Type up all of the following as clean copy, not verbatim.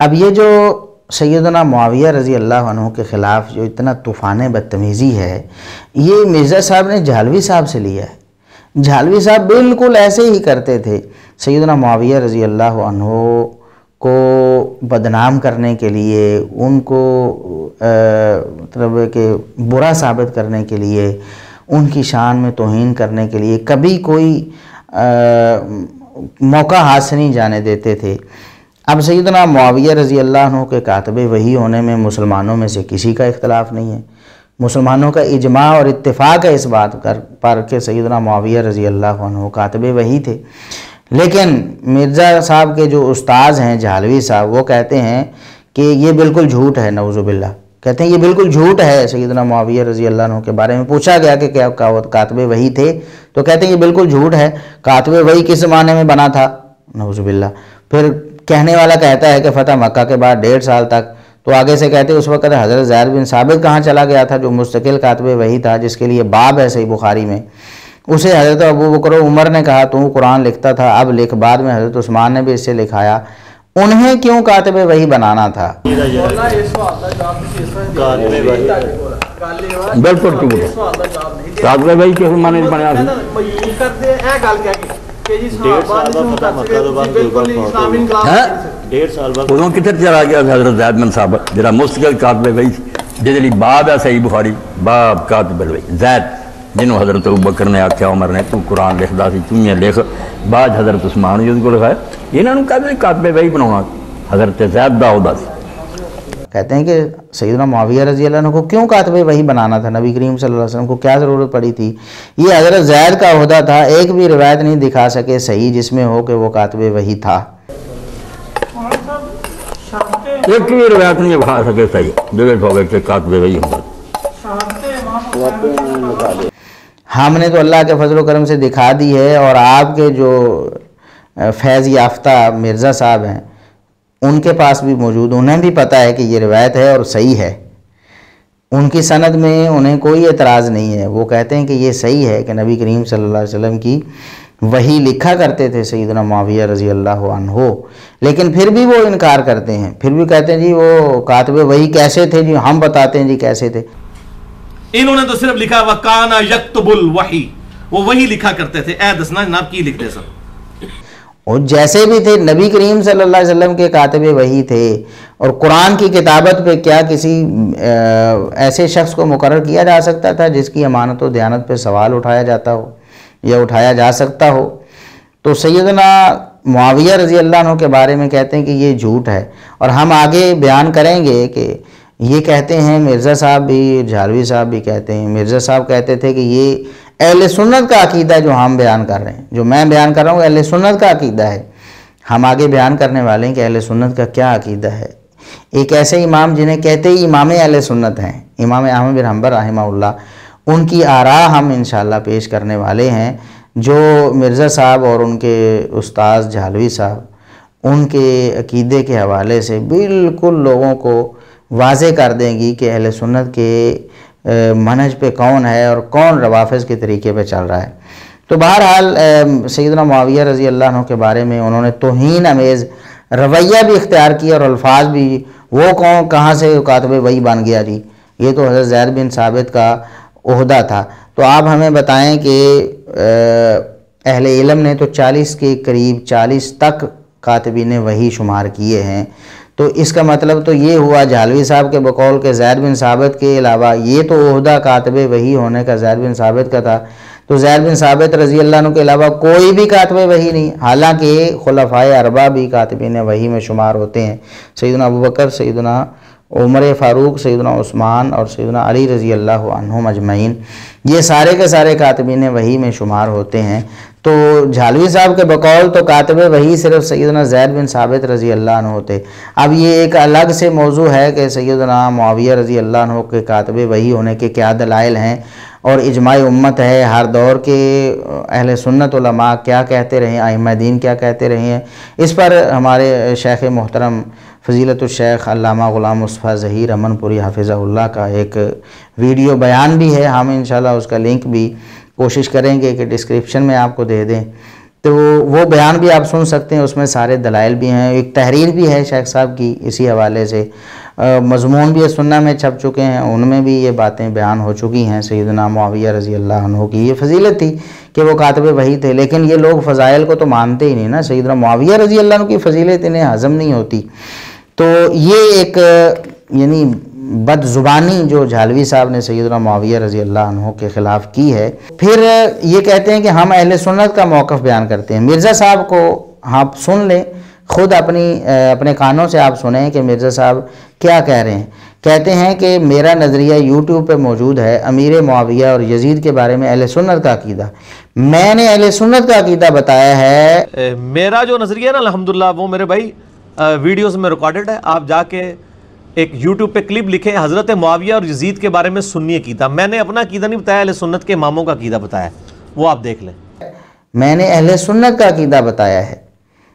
اب یہ جو سیدنا معاویہ رضی اللہ عنہ کے خلاف جو اتنا طوفان بدتمیزی ہے، یہ مرزا صاحب نے جھالوی صاحب سے لیا ہے۔ جھالوی صاحب بالکل ایسے ہی کرتے تھے، سیدنا معاویہ رضی اللہ عنہ کو بدنام کرنے کے لیے، ان کو مطلب کہ برا ثابت کرنے کے لیے، ان کی شان میں توہین کرنے کے لیے کبھی کوئی موقع ہاتھ سے نہیں جانے دیتے تھے۔ اب سیدنا معاویہ رضی اللہ عنہ کے کاتب وحی ہونے میں مسلمانوں میں سے کسی کا اختلاف نہیں ہے، مسلمانوں کا اجماع اور اتفاق ہے اس بات پر کہ سیدنا معاویہ رضی اللہ عنہ کاتب وحی تھے۔ لیکن مرزا صاحب کے جو استاذ ہیں جھالوی صاحب، وہ کہتے ہیں کہ یہ بالکل جھوٹ ہے، نعوذ باللہ، کہتے ہیں یہ بالکل جھوٹ ہے۔ سیدنا معاویہ رضی اللہ عنہ کے بارے میں پوچھا گیا کہ کیا کاتب وحی تھے، تو کہتے ہیں یہ بالکل جھوٹ ہے، کاتب وحی کس زمانے میں بنا تھا، نعوذ باللہ۔ پھر کہنے والا کہتا ہے کہ فتح مکہ کے بعد 1.5 سال تک، تو آگے سے کہتے ہیں اس وقت حضرت زید بن ثابت کہاں چلا گیا تھا جو مستقل کاتب وحی تھا، جس کے لیے باب ہے صحیح بخاری میں، اسے حضرت ابو بکر و عمر نے کہا تو قرآن لکھتا تھا، اب لکھ، بعد میں حضرت عثمان نے بھی اس سے لکھایا، انہیں کیوں کاتب وحی بنانا تھا؟ بالکل کاتب وحی کس معنی بنیا تھا؟ ادو کتنے چلا گیا تھا حضرت زید بن ثابت جڑا مستقل کاتب وحی جس لیے باب ہے صحیح بخاری، باب کاتب وحی زید، جنہوں حضرت ابوبکر نے آکھیا عمر نے تو قرآن لکھدا سی تو لکھ، بعد حضرت عثمان نے جس کو لکھایا، انہوں نے کہتے ہیں کاتب وحی بنانا حضرت زید دا عہدہ سی۔ کہتے ہیں کہ سیدنا معاویہ رضی اللہ عنہ کو کیوں کاتب وحی بنانا تھا، نبی کریم صلی اللہ علیہ وسلم کو کیا ضرورت پڑی تھی؟ یہ حضرت زید کا عہدہ تھا، ایک بھی روایت نہیں دکھا سکے صحیح جس میں ہو کہ وہ کاتب وحی تھا، ایک بھی روایت نہیں دکھا سکے صحیح جو ہو کہ کاتب وحی ہوتا۔ ہم نے تو اللہ کے فضل و کرم سے دکھا دی ہے، اور آپ کے جو فیض یافتہ مرزا صاحب ہیں ان کے پاس بھی موجود، انہیں بھی پتہ ہے کہ یہ روایت ہے اور صحیح ہے، ان کی سند میں انہیں کوئی اعتراض نہیں ہے، وہ کہتے ہیں کہ یہ صحیح ہے کہ نبی کریم صلی اللہ علیہ وسلم کی وحی لکھا کرتے تھے سیدنا معاویہ رضی اللہ عنہ، لیکن پھر بھی وہ انکار کرتے ہیں، پھر بھی کہتے ہیں جی وہ کاتب وحی کیسے تھے، جی ہم بتاتے ہیں جی کیسے تھے۔ انہوں نے تو صرف لکھا وَكَانَ يَكْتُبُ الْوَحِي، وہ وہی لکھا کرتے تھے، اے دسنا جناب کی لکھتے سن، اور جیسے بھی تھے نبی کریم صلی اللہ علیہ وسلم کے کاتب وحی تھے، اور قرآن کی کتابت پہ کیا کسی ایسے شخص کو مقرر کیا جا سکتا تھا جس کی امانت و دیانت پہ سوال اٹھایا جاتا ہو یا اٹھایا جا سکتا ہو؟ تو سیدنا معاویہ رضی اللہ عنہ کے بارے میں کہتے ہیں کہ یہ جھوٹ ہے، اور ہم آگے بیان کریں گے کہ یہ کہتے ہیں مرزا صاحب بھی، جھالوی صاحب بھی کہتے ہیں، مرزا صاحب کہتے تھے کہ یہ اہل سنت کا عقیدہ جو ہم بیان کر رہے ہیں، جو میں بیان کر رہا ہوں اہل سنت کا عقیدہ ہے۔ ہم آگے بیان کرنے والے ہیں کہ اہل سنت کا کیا عقیدہ ہے۔ ایک ایسے امام جنہیں کہتے ہی امام اہل سنت ہیں، امام احمد بن حنبل رحمہ اللہ، ان کی آراء ہم انشاءاللہ پیش کرنے والے ہیں، جو مرزا صاحب اور ان کے استاذ جھالوی صاحب ان کے عقیدے کے حوالے سے بالکل لوگوں کو واضح کر دیں گی کہ اہل سنت کے منہج پہ کون ہے اور کون روافظ کے طریقے پہ چل رہا ہے۔ تو بہرحال سیدنا معاویہ رضی اللہ عنہ کے بارے میں انہوں نے توہین امیز رویہ بھی اختیار کیا، اور الفاظ بھی، وہ کون کہاں سے کاتب وحی بن گیا جی، یہ تو حضرت زید بن ثابت کا عہدہ تھا۔ تو آپ ہمیں بتائیں کہ اہل علم نے تو 40 کے قریب 40 تک کاتبین وحی شمار کیے ہیں، تو اس کا مطلب تو یہ ہوا جھالوی صاحب کے بقول کے زید بن ثابت کے علاوہ یہ تو عہدہ کاتب وحی ہونے کا زید بن ثابت کا تھا، تو زید بن ثابت رضی اللہ عنہ کے علاوہ کوئی بھی کاتب وحی نہیں، حالانکہ خلفائے اربعہ بھی کاتبین وحی میں شمار ہوتے ہیں، سیدنا ابوبکر، سیدنا عمر فاروق، سیدنا عثمان اور سیدنا علی رضی اللہ عنہم اجمعین، یہ سارے کے سارے کاتبین وحی میں شمار ہوتے ہیں۔ تو جھالوی صاحب کے بقول تو کاتب وحی صرف سیدنا زید بن ثابت رضی اللہ عنہ ہوتے۔ اب یہ ایک الگ سے موضوع ہے کہ سیدنا معاویہ رضی اللہ عنہ کے کاتب وحی ہونے کے کیا دلائل ہیں، اور اجماع امت ہے، ہر دور کے اہل سنت علماء کیا کہتے رہے ہیں، ائمہ دین کیا کہتے رہے ہیں، اس پر ہمارے شیخ محترم فضیلت الشیخ علامہ غلام مصطفیٰ ظہیر امن پوری حافظہ اللہ کا ایک ویڈیو بیان بھی ہے، ہم انشاءاللہ اس کا لنک بھی کوشش کریں گے کہ ڈسکرپشن میں آپ کو دے دیں۔ تو وہ بیان بھی آپ سن سکتے ہیں، اس میں سارے دلائل بھی ہیں، ایک تحریر بھی ہے شیخ صاحب کی اسی حوالے سے، مضمون بھی سنہ میں چھپ چکے ہیں، ان میں بھی یہ باتیں بیان ہو چکی ہیں۔ سیدنا معاویہ رضی اللہ عنہ کی یہ فضیلت تھی کہ وہ کاتب وحی تھے، لیکن یہ لوگ فضائل کو تو مانتے ہی نہیں نا، سیدنا معاویہ رضی اللہ عنہ کی فضیلت انہیں ہضم نہیں ہوتی۔ تو یہ ایک یعنی بد زبانی جو جھالوی صاحب نے سیدنا معاویہ رضی اللہ عنہ کے خلاف کی ہے۔ پھر یہ کہتے ہیں کہ ہم اہل سنت کا موقف بیان کرتے ہیں۔ مرزا صاحب کو آپ سن لیں، خود اپنے کانوں سے آپ سنیں کہ مرزا صاحب کیا کہہ رہے ہیں۔ کہتے ہیں کہ میرا نظریہ یوٹیوب پہ موجود ہے، امیر معاویہ اور یزید کے بارے میں اہل سنت کا عقیدہ، میں نے اہل سنت کا عقیدہ بتایا ہے۔ میرا جو نظریہ ہے نا الحمدللہ وہ میرے بھائی ویڈیوز میں ریکارڈڈ ہے، آپ جا کے ایک یوٹیوب پہ کلپ لکھیں حضرت معاویہ اور یزید کے بارے میں سنی عقیدہ، میں نے اپنا عقیدہ نہیں بتایا، اہل سنت کے اماموں کا عقیدہ بتایا، وہ آپ دیکھ لیں۔ میں نے اہل سنت کا عقیدہ بتایا ہے۔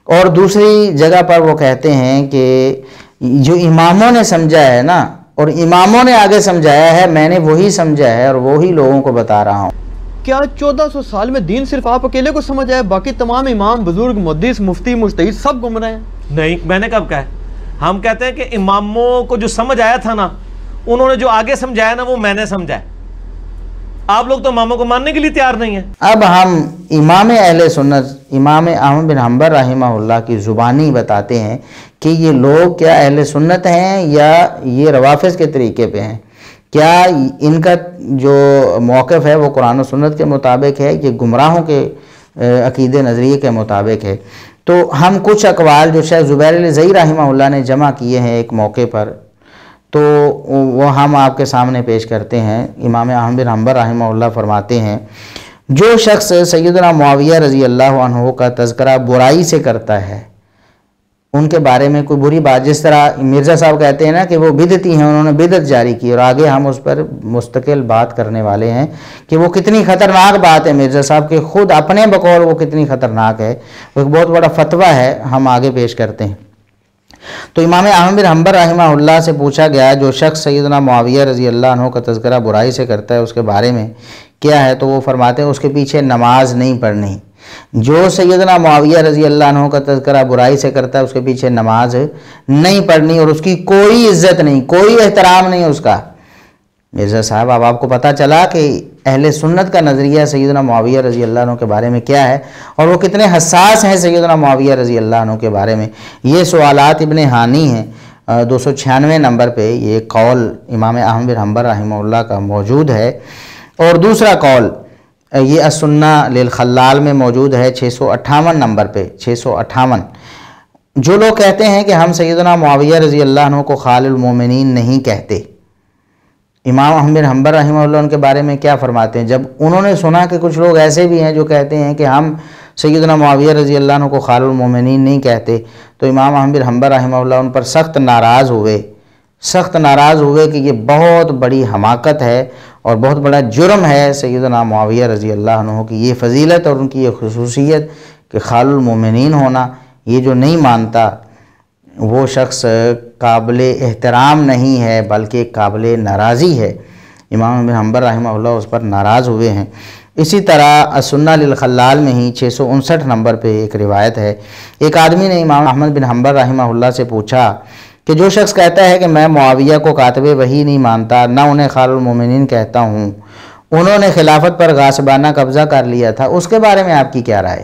اور دوسری جگہ پر وہ کہتے ہیں کہ جو اماموں نے سمجھا ہے نا، اور اماموں نے آگے سمجھایا ہے، میں نے وہی سمجھا ہے اور وہی لوگوں کو بتا رہا ہوں۔ کیا 1400 سال میں دین صرف آپ اکیلے کو سمجھ آئے، باقی تمام امام، بزرگ، محدث، مفتی، مجتہد سب گمراہ ہیں؟ نہیں، میں نے کب کہا ہے؟ ہم کہتے ہیں کہ اماموں کو جو سمجھ آیا تھا نا، انہوں نے جو آگے سمجھایا نا وہ میں نے سمجھا ہے۔ آپ لوگ تو اماموں کو ماننے کے لیے تیار نہیں ہیں۔ اب ہم امام اہل سنت امام احمد بن حنبل رحمہ اللہ کی زبانی بتاتے ہیں کہ یہ لوگ کیا اہل سنت ہیں یا یہ روافظ کے طریقے پہ ہیں، کیا ان کا جو موقف ہے وہ قرآن و سنت کے مطابق ہے، یہ گمراہوں کے عقیدے نظریے کے مطابق ہے۔ تو ہم کچھ اقوال جو شیخ زبیر علی زئی رحمہ اللہ نے جمع کیے ہیں ایک موقع پر، تو وہ ہم آپ کے سامنے پیش کرتے ہیں۔ امام احمد بن حنبل رحمہ اللہ فرماتے ہیں، جو شخص سیدنا معاویہ رضی اللہ عنہ کا تذکرہ برائی سے کرتا ہے، ان کے بارے میں کوئی بری بات، جس طرح مرزا صاحب کہتے ہیں نا کہ وہ بدعتی ہیں، انہوں نے بدعت جاری کی، اور آگے ہم اس پر مستقل بات کرنے والے ہیں کہ وہ کتنی خطرناک بات ہے، مرزا صاحب کے خود اپنے بقول وہ کتنی خطرناک ہے، وہ ایک بہت بڑا فتویٰ ہے، ہم آگے پیش کرتے ہیں۔ تو امام احمد بن حنبل رحمہ اللہ سے پوچھا گیا جو شخص سیدنا معاویہ رضی اللہ عنہ کا تذکرہ برائی سے کرتا ہے اس کے بارے میں کیا ہے، تو وہ فرماتے ہیں اس کے پیچھے نماز نہیں پڑھنی۔ جو سیدنا معاویہ رضی اللہ عنہ کا تذکرہ برائی سے کرتا ہے اس کے پیچھے نماز نہیں پڑھنی، اور اس کی کوئی عزت نہیں، کوئی احترام نہیں اس کا۔ مرزا صاحب اب آپ کو پتہ چلا کہ اہل سنت کا نظریہ سیدنا معاویہ رضی اللہ عنہ کے بارے میں کیا ہے، اور وہ کتنے حساس ہیں سیدنا معاویہ رضی اللہ عنہ کے بارے میں۔ یہ سوالات ابن ہانی ہیں 296 نمبر پہ، یہ قول امام احمد بن حنبل رحمہ اللہ کا موجود ہے۔ اور دوسرا قول یہ السنہ للخلال میں موجود ہے 658 نمبر پہ، 658۔ جو لوگ کہتے ہیں کہ ہم سیدنا معاویہ رضی اللہ عنہ کو خال المومنین نہیں کہتے، امام احمد بن حنبل رحمہ اللہ ان کے بارے میں کیا فرماتے ہیں؟ جب انہوں نے سنا کہ کچھ لوگ ایسے بھی ہیں جو کہتے ہیں کہ ہم سیدنا معاویہ رضی اللہ عنہ کو خال المومنین نہیں کہتے، تو امام احمد بن حنبل رحمہ اللہ ان پر سخت ناراض ہوئے کہ یہ بہت بڑی حماقت ہے اور بہت بڑا جرم ہے سیدنا معاویہ رضی اللہ عنہ کی یہ فضیلت اور ان کی یہ خصوصیت کہ خال المومنین ہونا، یہ جو نہیں مانتا وہ شخص قابل احترام نہیں ہے بلکہ قابل ناراضی ہے۔ امام بن حنبل رحمہ اللہ اس پر ناراض ہوئے ہیں۔ اسی طرح السنہ للخلال میں ہی 659 نمبر پہ ایک روایت ہے، ایک آدمی نے امام احمد بن حنبل رحمہ اللہ سے پوچھا کہ جو شخص کہتا ہے کہ میں معاویہ کو کاتب وحی نہیں مانتا، نہ انہیں خال المومنین کہتا ہوں، انہوں نے خلافت پر غاصبانہ قبضہ کر لیا تھا، اس کے بارے میں آپ کی کیا رائے؟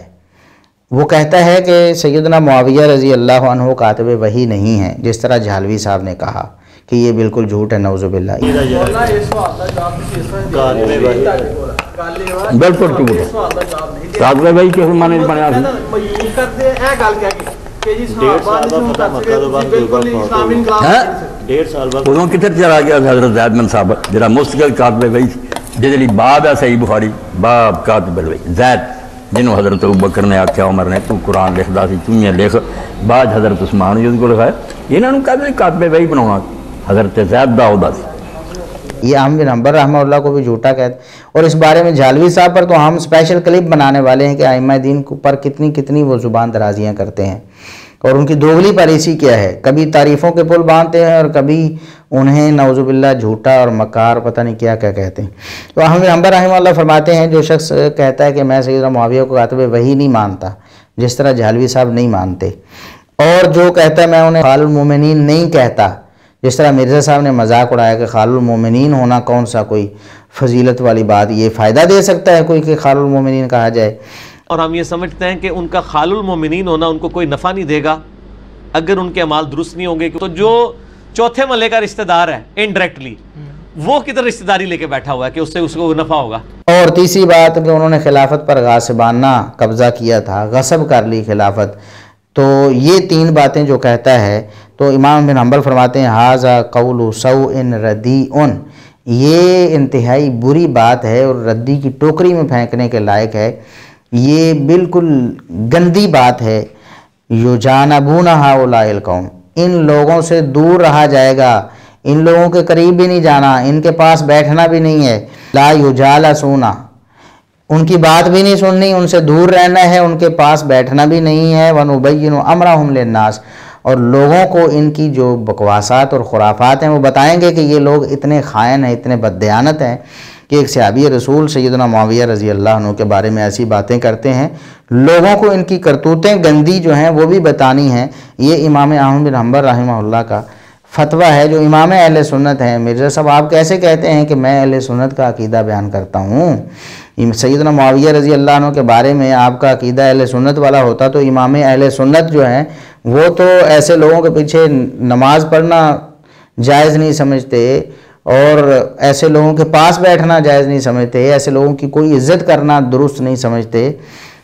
وہ کہتا ہے کہ سیدنا معاویہ رضی اللہ عنہ کاتب وحی نہیں ہیں، جس طرح جھالوی صاحب نے کہا کہ یہ بالکل جھوٹ ہے، نعوذ باللہ۔ بالکل جھوٹ ہے، کاتب وحی کے معنی بنیا سی۔ 1.5 سال بعد ادو کتنے چلا گیا حضرت زید بن ثابت جہاں مستقل کاتب وحی جہد لیے باب ہے صحیح بخاری، باب کاتب الوحی، زید جنہوں حضرت ابوبکر نے آخیا عمر نے تو قرآن لکھدا سی تُوں لکھ، بعد حضرت عثمان نے کو لکھایا، انہوں نے کاتب وحی بناؤنا حضرت زید دا عہدہ سی۔ یہ احمد بن حنبل رحمہ اللہ کو بھی جھوٹا کہتے، اور اس بارے میں جھالوی صاحب پر تو ہم اسپیشل کلپ بنانے والے ہیں کہ ائمہ دین پر کتنی وہ زبان درازیاں کرتے ہیں۔ اور ان کی دوغلی پالیسی کیا ہے، کبھی تعریفوں کے پل باندھتے ہیں اور کبھی انہیں نعوذ باللہ جھوٹا اور مکار پتہ نہیں کیا کیا کہتے ہیں۔ تو احمد بن حنبل رحمہ اللہ فرماتے ہیں جو شخص کہتا ہے کہ میں سیدنا معاویہ کو کاتب وحی نہیں مانتا، جس طرح جہلوی صاحب نہیں مانتے، اور جو کہتا ہے میں انہیں خال المومنین نہیں کہتا، جس طرح مرزا صاحب نے مذاق اڑایا کہ خال المومنین ہونا کون سا کوئی فضیلت والی بات، یہ فائدہ دے سکتا ہے کوئی کہ خال المومنین کہا جائے؟ اور ہم یہ سمجھتے ہیں کہ ان کا خال المومنین ہونا ان کو کوئی نفع نہیں دے گا اگر ان کے اعمال درست نہیں ہوں گے۔ تو جو چوتھے محلے کا رشتہ دار ہے انڈائریکٹلی، وہ کدھر رشتہ داری لے کے بیٹھا ہوا ہے کہ اس سے اس کو نفع ہوگا؟ اور تیسری بات کہ انہوں نے خلافت پر غاصبانہ قبضہ کیا تھا، غصب کر لی خلافت۔ تو یہ 3 باتیں جو کہتا ہے تو امام بن حنبل فرماتے ہیں ھذا قول سوء ردیء، یہ انتہائی بری بات ہے اور ردی کی ٹوکری میں پھینکنے کے لائق ہے، یہ بالکل گندی بات ہے۔ یجانبون ھؤلاء القوم، ان لوگوں سے دور رہا جائے گا، ان لوگوں کے قریب بھی نہیں جانا، ان کے پاس بیٹھنا بھی نہیں ہے۔ لا یجالسون، ان کی بات بھی نہیں سننی، ان سے دور رہنا ہے، ان کے پاس بیٹھنا بھی نہیں ہے۔ وَنُبَيِّنُ أَمْرَهُمْ لِلنَّاسِ، اور لوگوں کو ان کی جو بکواسات اور خرافات ہیں وہ بتائیں گے کہ یہ لوگ اتنے خائن ہیں، اتنے بددیانت ہیں کہ ایک صحابی رسول سیدنا معاویہ رضی اللہ عنہ کے بارے میں ایسی باتیں کرتے ہیں، لوگوں کو ان کی کرتوتیں گندی جو ہیں وہ بھی بتانی ہیں۔ یہ امام احمد بن حنبل رحمہ اللہ کا فتویٰ ہے جو امام اہل سنت ہیں۔ مرزا صاحب آپ کیسے کہتے ہیں کہ میں اہل سنت کا عقیدہ بیان کرتا ہوں؟ سیدنا معاویہ رضی اللہ عنہ کے بارے میں آپ کا عقیدہ اہل سنت والا ہوتا تو امام اہل سنت جو ہیں وہ تو ایسے لوگوں کے پیچھے نماز پڑھنا جائز نہیں سمجھتے، اور ایسے لوگوں کے پاس بیٹھنا جائز نہیں سمجھتے، ایسے لوگوں کی کوئی عزت کرنا درست نہیں سمجھتے،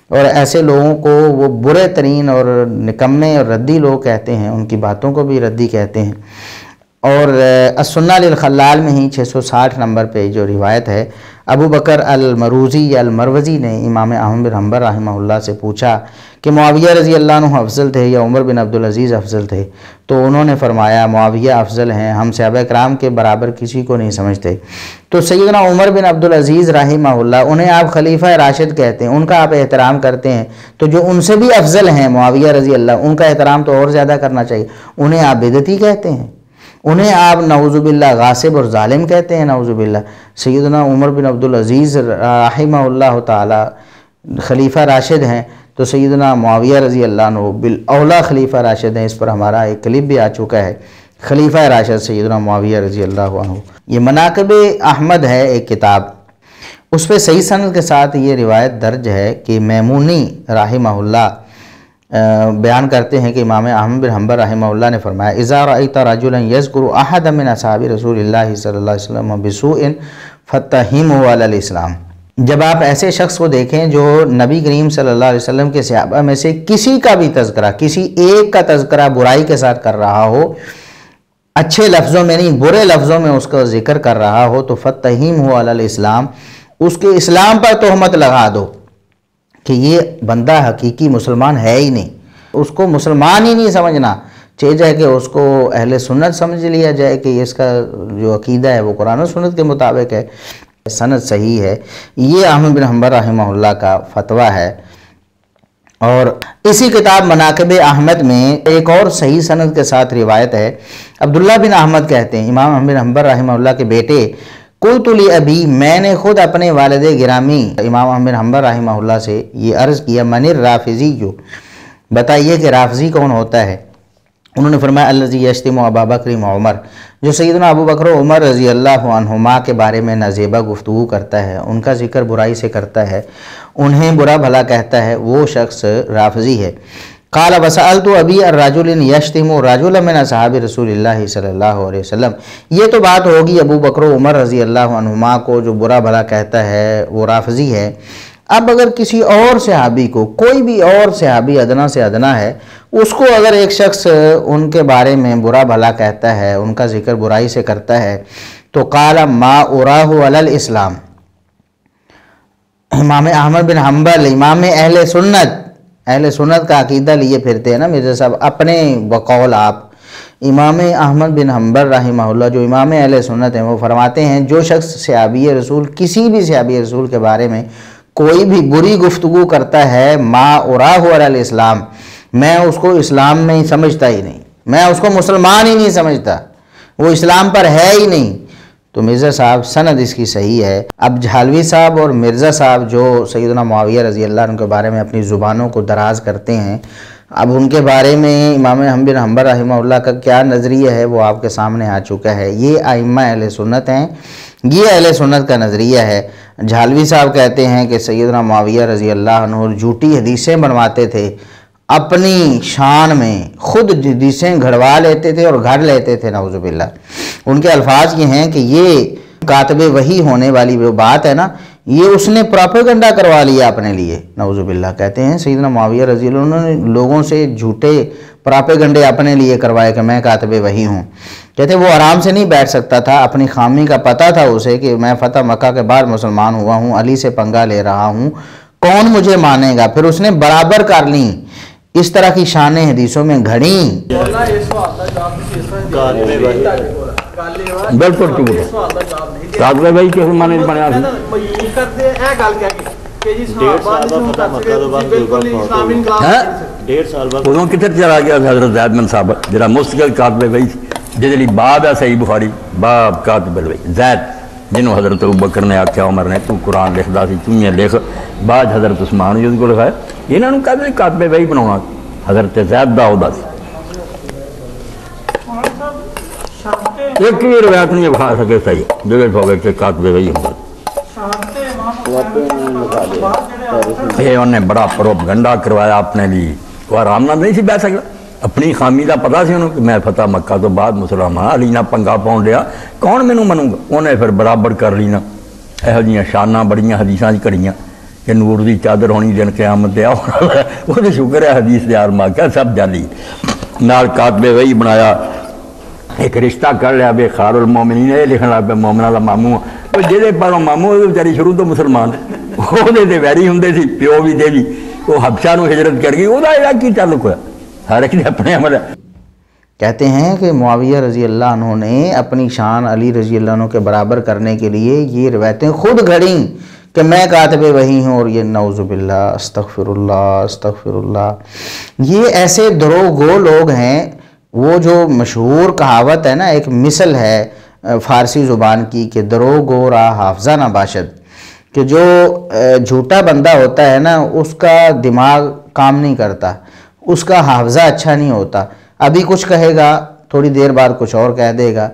اور ایسے لوگوں کو وہ برے ترین اور نکمے اور ردی لوگ کہتے ہیں، ان کی باتوں کو بھی ردی کہتے ہیں۔ اور السنہ للخلال میں ہی 660 نمبر پہ جو روایت ہے، ابو بکر المروزی یا المروزی نے امام احمد بن حنبل رحمہ اللہ سے پوچھا کہ معاویہ رضی اللہ عنہ افضل تھے یا عمر بن عبدالعزیز افضل تھے؟ تو انہوں نے فرمایا معاویہ افضل ہیں، ہم صحابہ کرام کے برابر کسی کو نہیں سمجھتے۔ تو سیدنا عمر بن عبدالعزیز رحمہ اللہ، انہیں آپ خلیفہ راشد کہتے ہیں، ان کا آپ احترام کرتے ہیں، تو جو ان سے بھی افضل ہیں معاویہ رضی اللہ، ان کا احترام تو اور زیادہ کرنا چاہیے، انہیں آپ بدعتی کہتے ہیں، انہیں آپ نعوذ باللہ غاصب اور ظالم کہتے ہیں، نعوذ باللہ۔ سیدنا عمر بن عبدالعزیز رحمہ اللہ تعالی خلیفہ راشد ہیں، تو سیدنا معاویہ رضی اللہ عنہ بالاولا خلیفہ راشد ہیں۔ اس پر ہمارا ایک کلپ بھی آ چکا ہے، خلیفہ راشد سیدنا معاویہ رضی اللہ عنہ۔ یہ مناقب احمد ہے ایک کتاب، اس پہ صحیح سند کے ساتھ یہ روایت درج ہے کہ میمونی رحمہ اللہ بیان کرتے ہیں کہ امام احمد بن حنبل رحمہ اللہ نے فرمایا اذا رأیت رجلا یذکر احد من اصحاب رسول اللہ صلی اللہ علیہ وسلم بسوء فتہمہ علی الاسلام، جب آپ ایسے شخص کو دیکھیں جو نبی کریم صلی اللہ علیہ وسلم کے صحابہ میں سے کسی کا بھی تذکرہ، کسی ایک کا تذکرہ برائی کے ساتھ کر رہا ہو، اچھے لفظوں میں نہیں برے لفظوں میں اس کا ذکر کر رہا ہو، تو فتہمہ علی الاسلام، اس کے اسلام پر تہمت لگا دو کہ یہ بندہ حقیقی مسلمان ہے ہی نہیں، اس کو مسلمان ہی نہیں سمجھنا چاہیے کہ اس کو اہل سنت سمجھ لیا جائے کہ اس کا جو عقیدہ ہے وہ قرآن و سنت کے مطابق ہے، سند صحیح ہے۔ یہ احمد بن حنبل رحمہ اللہ کا فتویٰ ہے۔ اور اسی کتاب مناقب احمد میں ایک اور صحیح سند کے ساتھ روایت ہے، عبداللہ بن احمد کہتے ہیں امام احمد بن حنبل رحمہ اللہ کے بیٹے، قلت لأبی، میں نے خود اپنے والد گرامی امام احمد بن حنبل رحمہ اللہ سے یہ عرض کیا، من الرافضی، جو بتائیے کہ رافضی کون ہوتا ہے؟ انہوں نے فرمایا الذی یشتم ابا بکر و عمر، جو سیدنا ابو بکر و عمر رضی اللہ عنہما کے بارے میں نازیبہ گفتگو کرتا ہے، ان کا ذکر برائی سے کرتا ہے، انہیں برا بھلا کہتا ہے، وہ شخص رافضی ہے۔ قال وسألت ابی الرجل یشتم رجلا من اصحاب رسول اللہ صلی اللہ علیہ وسلم، یہ تو بات ہوگی ابو بکر و عمر رضی اللہ عنہما کو جو برا بھلا کہتا ہے وہ رافضی ہے۔ اب اگر کسی اور صحابی کو، کوئی بھی اور صحابی ادنا سے ادنا ہے، اس کو اگر ایک شخص ان کے بارے میں برا بھلا کہتا ہے، ان کا ذکر برائی سے کرتا ہے، تو قال ما اراہ علی الاسلام، امام احمد بن حنبل امام اہل سنت کا عقیدہ لیے پھرتے ہیں نا مرزا صاحب اپنے بقول آپ۔ امام احمد بن حنبل رحمہ اللہ جو امام اہل سنت ہیں وہ فرماتے ہیں جو شخص صحابی رسول، کسی بھی صحابی رسول کے بارے میں کوئی بھی بری گفتگو کرتا ہے، ما اراہ علی الاسلام، میں اس کو اسلام میں سمجھتا ہی نہیں، میں اس کو مسلمان ہی نہیں سمجھتا، وہ اسلام پر ہے ہی نہیں۔ تو مرزا صاحب سند اس کی صحیح ہے۔ اب جھالوی صاحب اور مرزا صاحب جو سیدنا معاویہ رضی اللہ عنہ کے بارے میں اپنی زبانوں کو دراز کرتے ہیں، اب ان کے بارے میں امام احمد بن حنبل رحمہ اللہ کا کیا نظریہ ہے وہ آپ کے سامنے آ چکا ہے۔ یہ ائمہ اہل سنت ہیں، یہ اہل سنت کا نظریہ ہے۔ جھالوی صاحب کہتے ہیں کہ سیدنا معاویہ رضی اللہ عنہ جھوٹی حدیثیں بنواتے تھے، اپنی شان میں خود حدیثیں گھڑوا لیتے تھے اور گھڑ لیتے تھے، نعوذ باللہ۔ ان کے الفاظ یہ ہیں کہ یہ کاتب وحی ہونے والی جو بات ہے نا، یہ اس نے پروپیگنڈا کروا لیا اپنے لیے، نعوذ باللہ۔ کہتے ہیں سیدنا معاویہ رضی اللہ عنہ نے لوگوں سے جھوٹے پروپیگنڈے اپنے لیے کروائے کہ میں کاتب وحی ہوں۔ کہتے ہیں وہ آرام سے نہیں بیٹھ سکتا تھا، اپنی خامی کا پتہ تھا اسے کہ میں فتح مکہ کے بعد مسلمان ہوا ہوں، علی سے پنگا لے رہا ہوں، کون مجھے مانے گا؟ پھر اس نے برابر کر لیں، اس طرح کی شانیں حدیثوں میں گھڑیں۔ بالکل ٹھیک ہے، کاتب وحی کس معنی بنیا سی؟ ادو کتنے چلا گیا حضرت زید بن ثابت جہاں مستقل کاتب وحی جی باب ہے صحیح بخاری، باب کاتب الوحی زید، جنہوں حضرت ابوبکر نے آخیا عمر نے تو قرآن لکھدا سی تو لکھ، بعد حضرت عثمان نے کو لکھایا، یہاں کہتے کاتب وحی بناؤنا حضرت زید دا عہدہ سی۔ ایک بھی روایت نہیں بخا سکے صحیح جو ہو گئے کہ کاتب وحی ہوں۔ یہ انہیں بڑا پروپیگنڈا کروایا اپنے لیے، وہ آرام نہ نہیں سی بیٹھ سکتا، اپنی خامی کا پتا سی انہوں کہ میں فتح مکہ تو بعد مسلمان، علی نہ پنگا پاؤن لیا، کون مینوں منوں گا؟ انہیں پھر برابر کر لینا، یہو جیاں شاناں بڑیاں حدیثاں کڑیاں کہ نور دی چادر ہونی دن قیامت آ، وہ تو شکر ہے حدیث دے آر ماں کیا سب جالی نال کاتب وحی بنایا، ایک رشتہ کر لیا بے خار المومنین، یہ لکھن لگ پہ مومنہ دا ماموں، تو جہے پروں ماموں بیچاری شروع تو مسلمان وہ ویری ہوں سی، پیو بھی دے بھی، وہ حبشہ نو ہجرت کر گئی، وہ کی تعلق ہوا؟ ہر ایک نے اپنے عمل ہے۔ کہتے ہیں کہ معاویہ رضی اللہ عنہ نے اپنی شان علی رضی اللہ عنہ کے برابر کرنے کے لیے یہ روایتیں خود گھڑیں کہ میں کاتب وحی ہوں، اور یہ نعوذ باللہ استغفر اللہ استغفر اللہ۔ یہ ایسے دروغگو لوگ ہیں۔ وہ جو مشہور کہاوت ہے نا، ایک مثل ہے فارسی زبان کی کہ دروغگو را حافظہ نہ باشد، کہ جو جھوٹا بندہ ہوتا ہے نا اس کا دماغ کام نہیں کرتا، اس کا حافظہ اچھا نہیں ہوتا، ابھی کچھ کہے گا تھوڑی دیر بعد کچھ اور کہہ دے گا،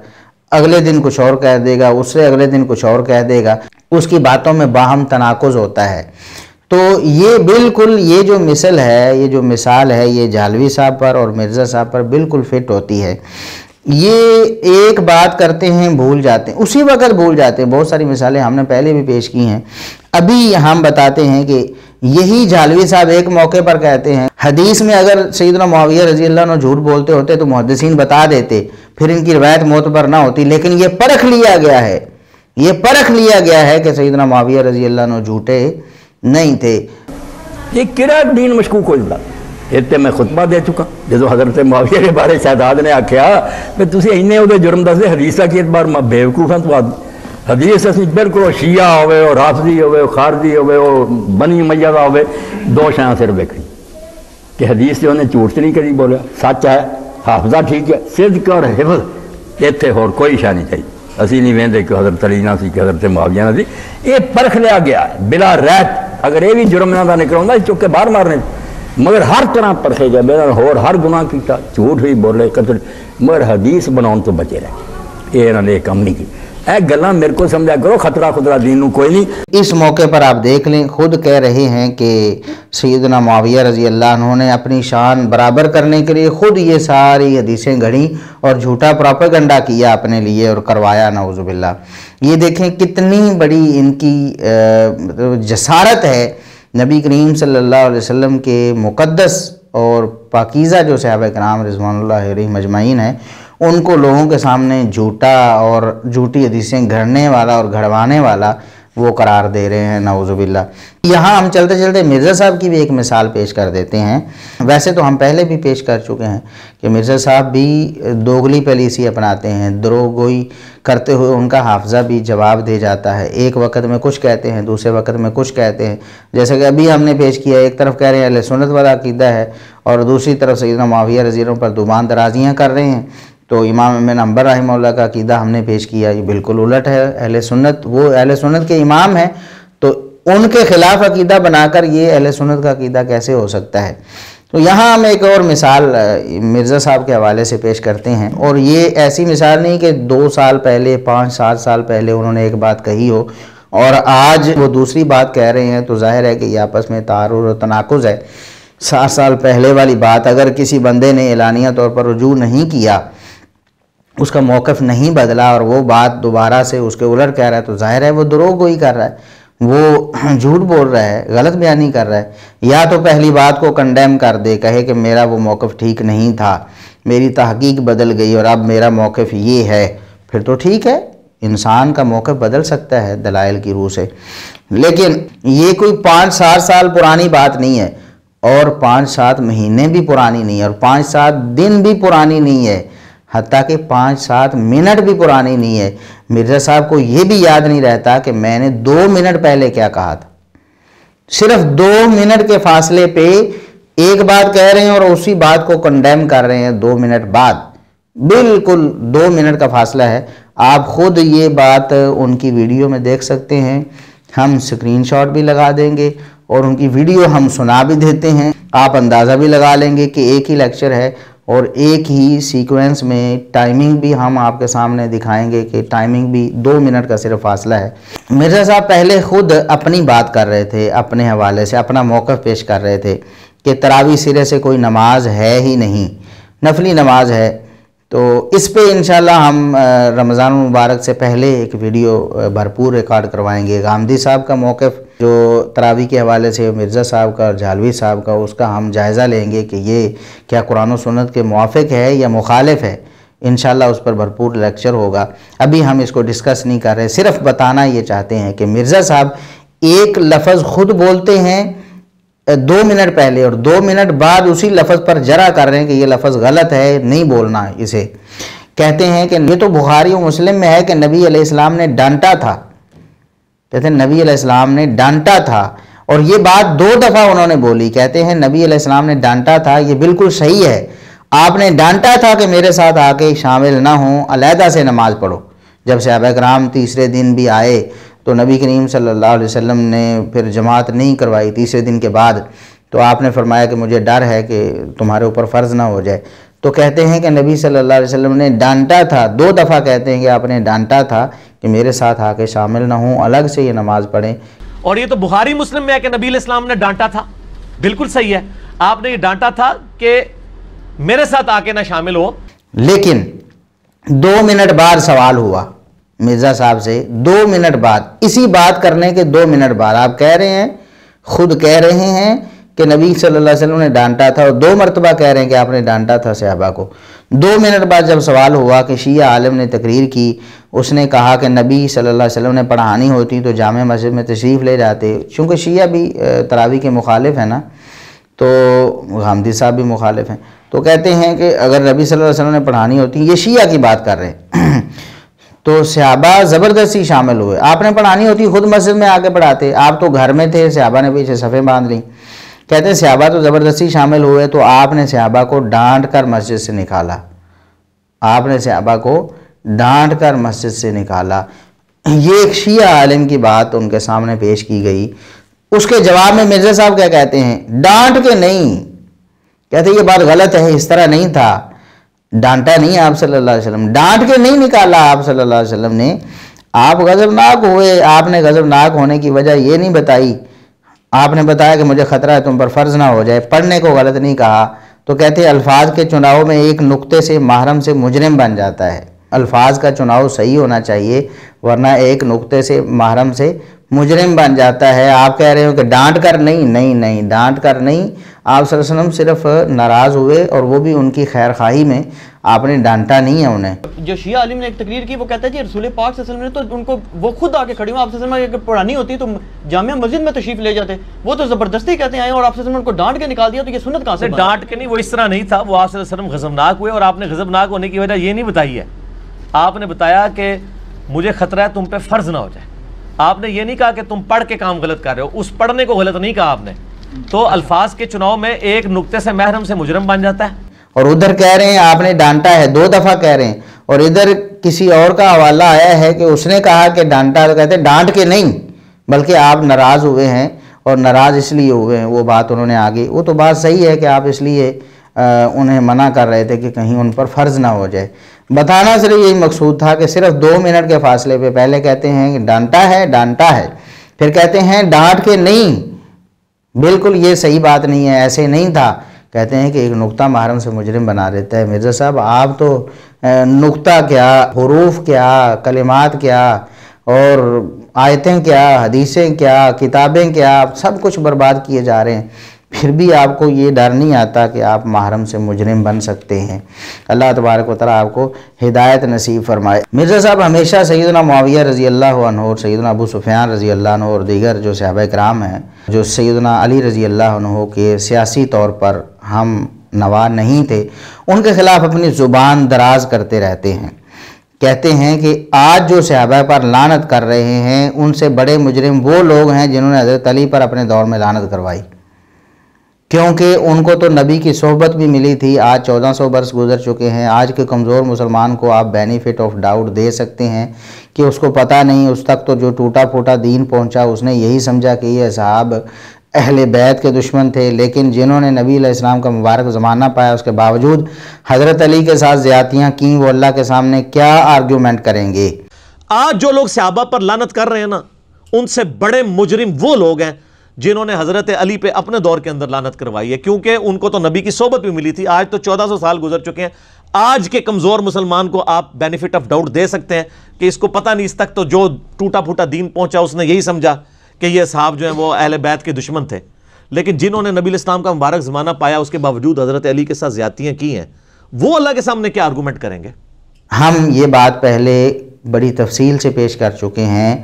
اگلے دن کچھ اور کہہ دے گا، اس سے اگلے دن کچھ اور کہہ دے گا، اس کی باتوں میں باہم تناقض ہوتا ہے۔ تو یہ بالکل یہ جو مثل ہے، یہ جو مثال ہے، یہ جھالوی صاحب پر اور مرزا صاحب پر بالکل فٹ ہوتی ہے۔ یہ ایک بات کرتے ہیں بھول جاتے ہیں، اسی وقت بھول جاتے ہیں۔ بہت ساری مثالیں ہم نے پہلے بھی پیش کی ہیں، ابھی ہم بتاتے ہیں کہ یہی جھالوی صاحب ایک موقع پر کہتے ہیں حدیث میں اگر سیدنا معاویہ رضی اللہ عنہ جھوٹ بولتے ہوتے تو محدثین بتا دیتے، پھر ان کی روایت معتبر نہ ہوتی، لیکن یہ پرکھ لیا گیا ہے، یہ پرکھ لیا گیا ہے کہ سیدنا معاویہ رضی اللہ عنہ جھوٹے نہیں تھے۔ یہ کرا دین مشکوک ہو جاتا، اتنے میں خطبہ دے چکا جدو حضرت معاویہ کے بارے شہزاد نے آخیا کہ تسی اینے وہ جرم دستے، حدیث کا کی اعتبار میں بیوقوف ہوں، تو حدیث اسی بالکل شیعہ ہوئے اور رافضی ہوئے اور خارجی ہوئے اور بنی امیہ دا ہوئے، دو شاں صرف ویکھنی کہ حدیث سے انہیں جھوٹ نہیں کری بولیا، سچ ہے، حافظہ ٹھیک ہے، صدق اور حفظ، اتنے اور کوئی شاہ نہیں چاہیے۔ اسی نہیں ویندے کہ حضرت علی نہ سی کہ حضرت معاویہ نہ سی، یہ پرکھ لیا گیا بلا ریت۔ اگر یہ بھی جرم نہ دا نکل آتا چک کے باہر مارنے، مگر ہر طرح پرکھے گئے، میرا ہور ہر گناہ کیتا، جھوٹ بھی بولے قتل، مگر حدیث بناؤن تو بچے رہے، یہ انہوں نے کم نہیں کی۔ اے گلاں میرے کو سمجھا کرو، خطرہ خطرہ دین نو کوئی نہیں۔ اس موقع پر آپ دیکھ لیں، خود کہہ رہے ہیں کہ سیدنا معاویہ رضی اللہ عنہ نے اپنی شان برابر کرنے کے لیے خود یہ ساری حدیثیں گھڑیں اور جھوٹا پروپیگنڈا کیا اپنے لیے اور کروایا، نعوذ باللہ۔ یہ دیکھیں کتنی بڑی ان کی جسارت ہے۔ نبی کریم صلی اللہ علیہ وسلم کے مقدس اور پاکیزہ جو صحابہ کرام رضوان اللہ علیہم اجمعین ہیں، ان کو لوگوں کے سامنے جھوٹا اور جھوٹی حدیثیں گھڑنے والا اور گھڑوانے والا وہ قرار دے رہے ہیں، نعوذ باللہ۔ یہاں ہم چلتے چلتے مرزا صاحب کی بھی ایک مثال پیش کر دیتے ہیں۔ ویسے تو ہم پہلے بھی پیش کر چکے ہیں کہ مرزا صاحب بھی دوگلی پالیسی اپناتے ہیں، دروغ گوئی کرتے ہوئے ان کا حافظہ بھی جواب دے جاتا ہے، ایک وقت میں کچھ کہتے ہیں، دوسرے وقت میں کچھ کہتے ہیں، جیسے کہ ابھی ہم نے پیش کیا، ایک طرف کہہ رہے ہیں اہل سنت والا عقیدہ ہے اور دوسری طرف سیدنا معاویہ رضی اللہ عنہ پر زبان درازیاں کر رہے ہیں۔ تو امام ابن حنبل رحمہ اللہ کا عقیدہ ہم نے پیش کیا، یہ بالکل الٹ ہے، اہل سنت، وہ اہل سنت کے امام ہیں تو ان کے خلاف عقیدہ بنا کر یہ اہل سنت کا عقیدہ کیسے ہو سکتا ہے؟ تو یہاں ہم ایک اور مثال مرزا صاحب کے حوالے سے پیش کرتے ہیں، اور یہ ایسی مثال نہیں کہ 2 سال پہلے 5-7 سال پہلے انہوں نے ایک بات کہی ہو اور آج وہ دوسری بات کہہ رہے ہیں، تو ظاہر ہے کہ یہ آپس میں تعارض و تناقض ہے۔ 7 سال پہلے والی بات اگر کسی بندے نے اعلانیہ طور پر رجوع نہیں کیا، اس کا موقف نہیں بدلا اور وہ بات دوبارہ سے اس کے الٹ کہہ رہا ہے، تو ظاہر ہے وہ دروغ گوئی کر رہا ہے، وہ جھوٹ بول رہا ہے، غلط بیانی کر رہا ہے۔ یا تو پہلی بات کو کنڈیم کر دے، کہے کہ میرا وہ موقف ٹھیک نہیں تھا، میری تحقیق بدل گئی اور اب میرا موقف یہ ہے، پھر تو ٹھیک ہے، انسان کا موقف بدل سکتا ہے دلائل کی روح سے۔ لیکن یہ کوئی 5-7 سال پرانی بات نہیں ہے، اور 5-7 مہینے بھی پرانی نہیں ہے، اور 5-7 دن بھی پرانی نہیں ہے، حتیٰ کہ 5-7 منٹ بھی پرانی نہیں ہے۔ مرزا صاحب کو یہ بھی یاد نہیں رہتا کہ میں نے 2 منٹ پہلے کیا کہا تھا، صرف 2 منٹ کے فاصلے پہ ایک بات کہہ رہے ہیں اور اسی بات کو کنڈیم کر رہے ہیں 2 منٹ بعد، بالکل 2 منٹ کا فاصلہ ہے۔ آپ خود یہ بات ان کی ویڈیو میں دیکھ سکتے ہیں، ہم سکرین شاٹ بھی لگا دیں گے اور ان کی ویڈیو ہم سنا بھی دیتے ہیں، آپ اندازہ بھی لگا لیں گے کہ ایک ہی لیکچر ہے اور ایک ہی سیکوینس میں ٹائمنگ بھی ہم آپ کے سامنے دکھائیں گے کہ ٹائمنگ بھی 2 منٹ کا صرف فاصلہ ہے۔ مرزا صاحب پہلے خود اپنی بات کر رہے تھے، اپنے حوالے سے اپنا موقف پیش کر رہے تھے کہ تراویح سرے سے کوئی نماز ہے ہی نہیں، نفلی نماز ہے۔ تو اس پہ انشاءاللہ ہم رمضان المبارک سے پہلے ایک ویڈیو بھرپور ریکارڈ کروائیں گے۔ غامدی صاحب کا موقف جو تراویح کے حوالے سے مرزا صاحب کا اور جھالوی صاحب کا، اس کا ہم جائزہ لیں گے کہ یہ کیا قرآن و سنت کے موافق ہے یا مخالف ہے۔ انشاءاللہ اس پر بھرپور لیکچر ہوگا، ابھی ہم اس کو ڈسکس نہیں کر رہے، صرف بتانا یہ چاہتے ہیں کہ مرزا صاحب ایک لفظ خود بولتے ہیں 2 منٹ پہلے اور 2 منٹ بعد اسی لفظ پر جرح کر رہے ہیں کہ یہ لفظ غلط ہے، نہیں بولنا اسے۔ کہتے ہیں کہ یہ تو بخاری و مسلم میں ہے کہ نبی علیہ السلام نے ڈانٹا تھا، کہتے ہیں نبی علیہ السلام نے ڈانٹا تھا، اور یہ بات 2 دفعہ انہوں نے بولی۔ کہتے ہیں نبی علیہ السلام نے ڈانٹا تھا، یہ بالکل صحیح ہے، آپ نے ڈانٹا تھا کہ میرے ساتھ آ کے شامل نہ ہوں، علیحدہ سے نماز پڑھو۔ جب صحابہ کرام تیسرے دن بھی آئے تو نبی کریم صلی اللہ علیہ وسلم نے پھر جماعت نہیں کروائی تیسرے دن کے بعد، تو آپ نے فرمایا کہ مجھے ڈر ہے کہ تمہارے اوپر فرض نہ ہو جائے۔ تو کہتے ہیں کہ نبی صلی اللہ علیہ وسلم نے ڈانٹا تھا، 2 دفعہ کہتے ہیں کہ آپ نے ڈانٹا تھا کہ میرے ساتھ آ کے شامل نہ ہوں، الگ سے یہ نماز پڑھیں۔ اور یہ تو بخاری مسلم میں ہے کہ نبی علیہ السلام نے ڈانٹا تھا، بالکل صحیح ہے، آپ نے یہ ڈانٹا تھا کہ میرے ساتھ آ کے نہ شامل ہو۔ لیکن 2 منٹ بعد سوال ہوا مرزا صاحب سے، 2 منٹ بعد، اسی بات کرنے کے 2 منٹ بعد آپ کہہ رہے ہیں، خود کہہ رہے ہیں کہ نبی صلی اللہ علیہ وسلم نے ڈانٹا تھا، اور 2 مرتبہ کہہ رہے ہیں کہ آپ نے ڈانٹا تھا صحابہ کو۔ 2 منٹ بعد جب سوال ہوا کہ شیعہ عالم نے تقریر کی، اس نے کہا کہ نبی صلی اللہ علیہ وسلم نے پڑھانی ہوتی تو جامع مسجد میں تشریف لے جاتے، چونکہ شیعہ بھی تراویح کے مخالف ہیں نا، تو غامدی صاحب بھی مخالف ہیں، تو کہتے ہیں کہ اگر نبی صلی اللہ علیہ وسلم نے پڑھانی ہوتی، یہ شیعہ کی بات کر رہے ہیں، تو صحابہ زبردستی شامل ہوئے، آپ نے پڑھانی ہوتی خود مسجد میں آ کے پڑھاتے، آپ تو گھر میں تھے، صحابہ نے پیچھے صفیں باندھ لیں۔ کہتے ہیں صحابہ تو زبردستی شامل ہوئے، تو آپ نے صحابہ کو ڈانٹ کر مسجد سے نکالا، آپ نے صحابہ کو ڈانٹ کر مسجد سے نکالا۔ یہ ایک شیعہ عالم کی بات ان کے سامنے پیش کی گئی۔ اس کے جواب میں مرزا صاحب کیا کہتے ہیں؟ ڈانٹ کے نہیں، کہتے ہیں یہ بات غلط ہے، اس طرح نہیں تھا، ڈانٹا نہیں آپ صلی اللہ علیہ وسلم، ڈانٹ کے نہیں نکالا آپ صلی اللہ علیہ وسلم نے، آپ غضبناک ہوئے، آپ نے غضبناک ہونے کی وجہ یہ نہیں بتائی، آپ نے بتایا کہ مجھے خطرہ ہے تم پر فرض نہ ہو جائے، پڑھنے کو غلط نہیں کہا۔ تو کہتے ہیں الفاظ کے چناؤ میں ایک نقطے سے محرم سے مجرم بن جاتا ہے، الفاظ کا چناؤ صحیح ہونا چاہیے، ورنہ ایک نقطے سے محرم سے مجرم بن جاتا ہے. آپ کہہ رہے ہو کہ ڈانٹ کر نہیں ڈانٹ کر نہیں, آپ صلی اللہ علیہ وسلم صرف ناراض ہوئے اور وہ بھی ان کی خیر خواہی میں, آپ نے ڈانٹا نہیں ہے انہیں. جو شیعہ عالم نے ایک تقریر کی وہ کہتا ہے جی رسول پاک صلی اللہ علیہ وسلم نے تو ان کو وہ خود آ کے کھڑی ہوں, آپ صلی اللہ علیہ وسلم اگر پڑھانی ہوتی تو جامعہ مسجد میں تشریف لے جاتے, وہ تو زبردستی کہتے ہیں آئے اور آپ صلی اللہ علیہ وسلم ان کو ڈانٹ کے نکال دیا, تو یہ سنت کہاں سے؟ ڈانٹ کے نہیں, وہ اس طرح نہیں تھا, وہ آپ صلی اللہ علیہ وسلم غضبناک ہوئے اور آپ نے غضبناک ہونے کی وجہ یہ نہیں بتائی ہے. آپ نے بتایا کہ مجھے خطرہ ہے تم پہ فرض نہ ہو جائے. آپ نے یہ نہیں کہا کہ تم پڑھ کے کام غلط کر رہے ہو, اس پڑھنے کو غلط نہیں کہا آپ نے. تو الفاظ کے چناؤ میں ایک نقطے سے محرم سے مجرم بن جاتا ہے. اور ادھر کہہ رہے ہیں آپ نے ڈانٹا ہے, 2 دفعہ کہہ رہے ہیں, اور ادھر کسی اور کا حوالہ آیا ہے کہ اس نے کہا کہ ڈانٹا, تو کہتے ہیں ڈانٹ کے نہیں بلکہ آپ ناراض ہوئے ہیں, اور ناراض اس لیے ہوئے ہیں, وہ بات انہوں نے آگے, وہ تو بات صحیح ہے کہ آپ اس لیے انہیں منع کر رہے تھے کہ کہیں ان پر فرض نہ ہو جائے. بتانا صرف یہی مقصود تھا کہ صرف 2 منٹ کے فاصلے پہ پہلے کہتے ہیں کہ ڈانٹا ہے, پھر کہتے ہیں ڈانٹ کے نہیں, بالکل یہ صحیح بات نہیں ہے, ایسے نہیں تھا. کہتے ہیں کہ ایک نقطہ محرم سے مجرم بنا دیتا ہے. مرزا صاحب آپ تو نقطہ کیا, حروف کیا, کلمات کیا, اور آیتیں کیا, حدیثیں کیا, کتابیں کیا, سب کچھ برباد کیے جا رہے ہیں, پھر بھی آپ کو یہ ڈر نہیں آتا کہ آپ محرم سے مجرم بن سکتے ہیں. اللہ تبارک و تعالیٰ آپ کو ہدایت نصیب فرمائے. مرزا صاحب ہمیشہ سیدنا معاویہ رضی اللہ عنہ اور سیدنا ابو سفیان رضی اللہ عنہ اور دیگر جو صحابہ کرام ہیں, جو سیدنا علی رضی اللہ عنہ کے سیاسی طور پر ہم نوا نہیں تھے, ان کے خلاف اپنی زبان دراز کرتے رہتے ہیں. کہتے ہیں کہ آج جو صحابہ پر لعنت کر رہے ہیں ان سے بڑے مجرم وہ لوگ ہیں جنہوں نے حضرت علی پر اپنے دور میں لعنت کروائی, کیونکہ ان کو تو نبی کی صحبت بھی ملی تھی. آج 1400 برس گزر چکے ہیں. آج کے کمزور مسلمان کو آپ بینیفٹ آف ڈاؤٹ دے سکتے ہیں کہ اس کو پتہ نہیں, اس تک تو جو ٹوٹا پھوٹا دین پہنچا اس نے یہی سمجھا کہ یہ اصحاب اہل بیت کے دشمن تھے, لیکن جنہوں نے نبی علیہ السلام کا مبارک زمانہ پایا اس کے باوجود حضرت علی کے ساتھ زیادتیاں کیں, وہ اللہ کے سامنے کیا آرگیومنٹ کریں گے؟ آج جو لوگ صحابہ پر لعنت کر رہے ہیں نا, ان سے بڑے مجرم وہ لوگ ہیں جنہوں نے حضرت علی پہ اپنے دور کے اندر لعنت کروائی ہے, کیونکہ ان کو تو نبی کی صحبت بھی ملی تھی. آج تو 1400 سال گزر چکے ہیں. آج کے کمزور مسلمان کو آپ بینیفٹ آف ڈاؤٹ دے سکتے ہیں کہ اس کو پتہ نہیں, اس تک تو جو ٹوٹا پھوٹا دین پہنچا اس نے یہی سمجھا کہ یہ اصحاب جو ہیں وہ اہل بیت کے دشمن تھے. لیکن جنہوں نے نبی الاسلام کا مبارک زمانہ پایا اس کے باوجود حضرت علی کے ساتھ زیادتیاں کی ہیں, وہ اللہ کے سامنے کیا آرگومنٹ کریں گے؟ ہم یہ بات پہلے بڑی تفصیل سے پیش کر چکے ہیں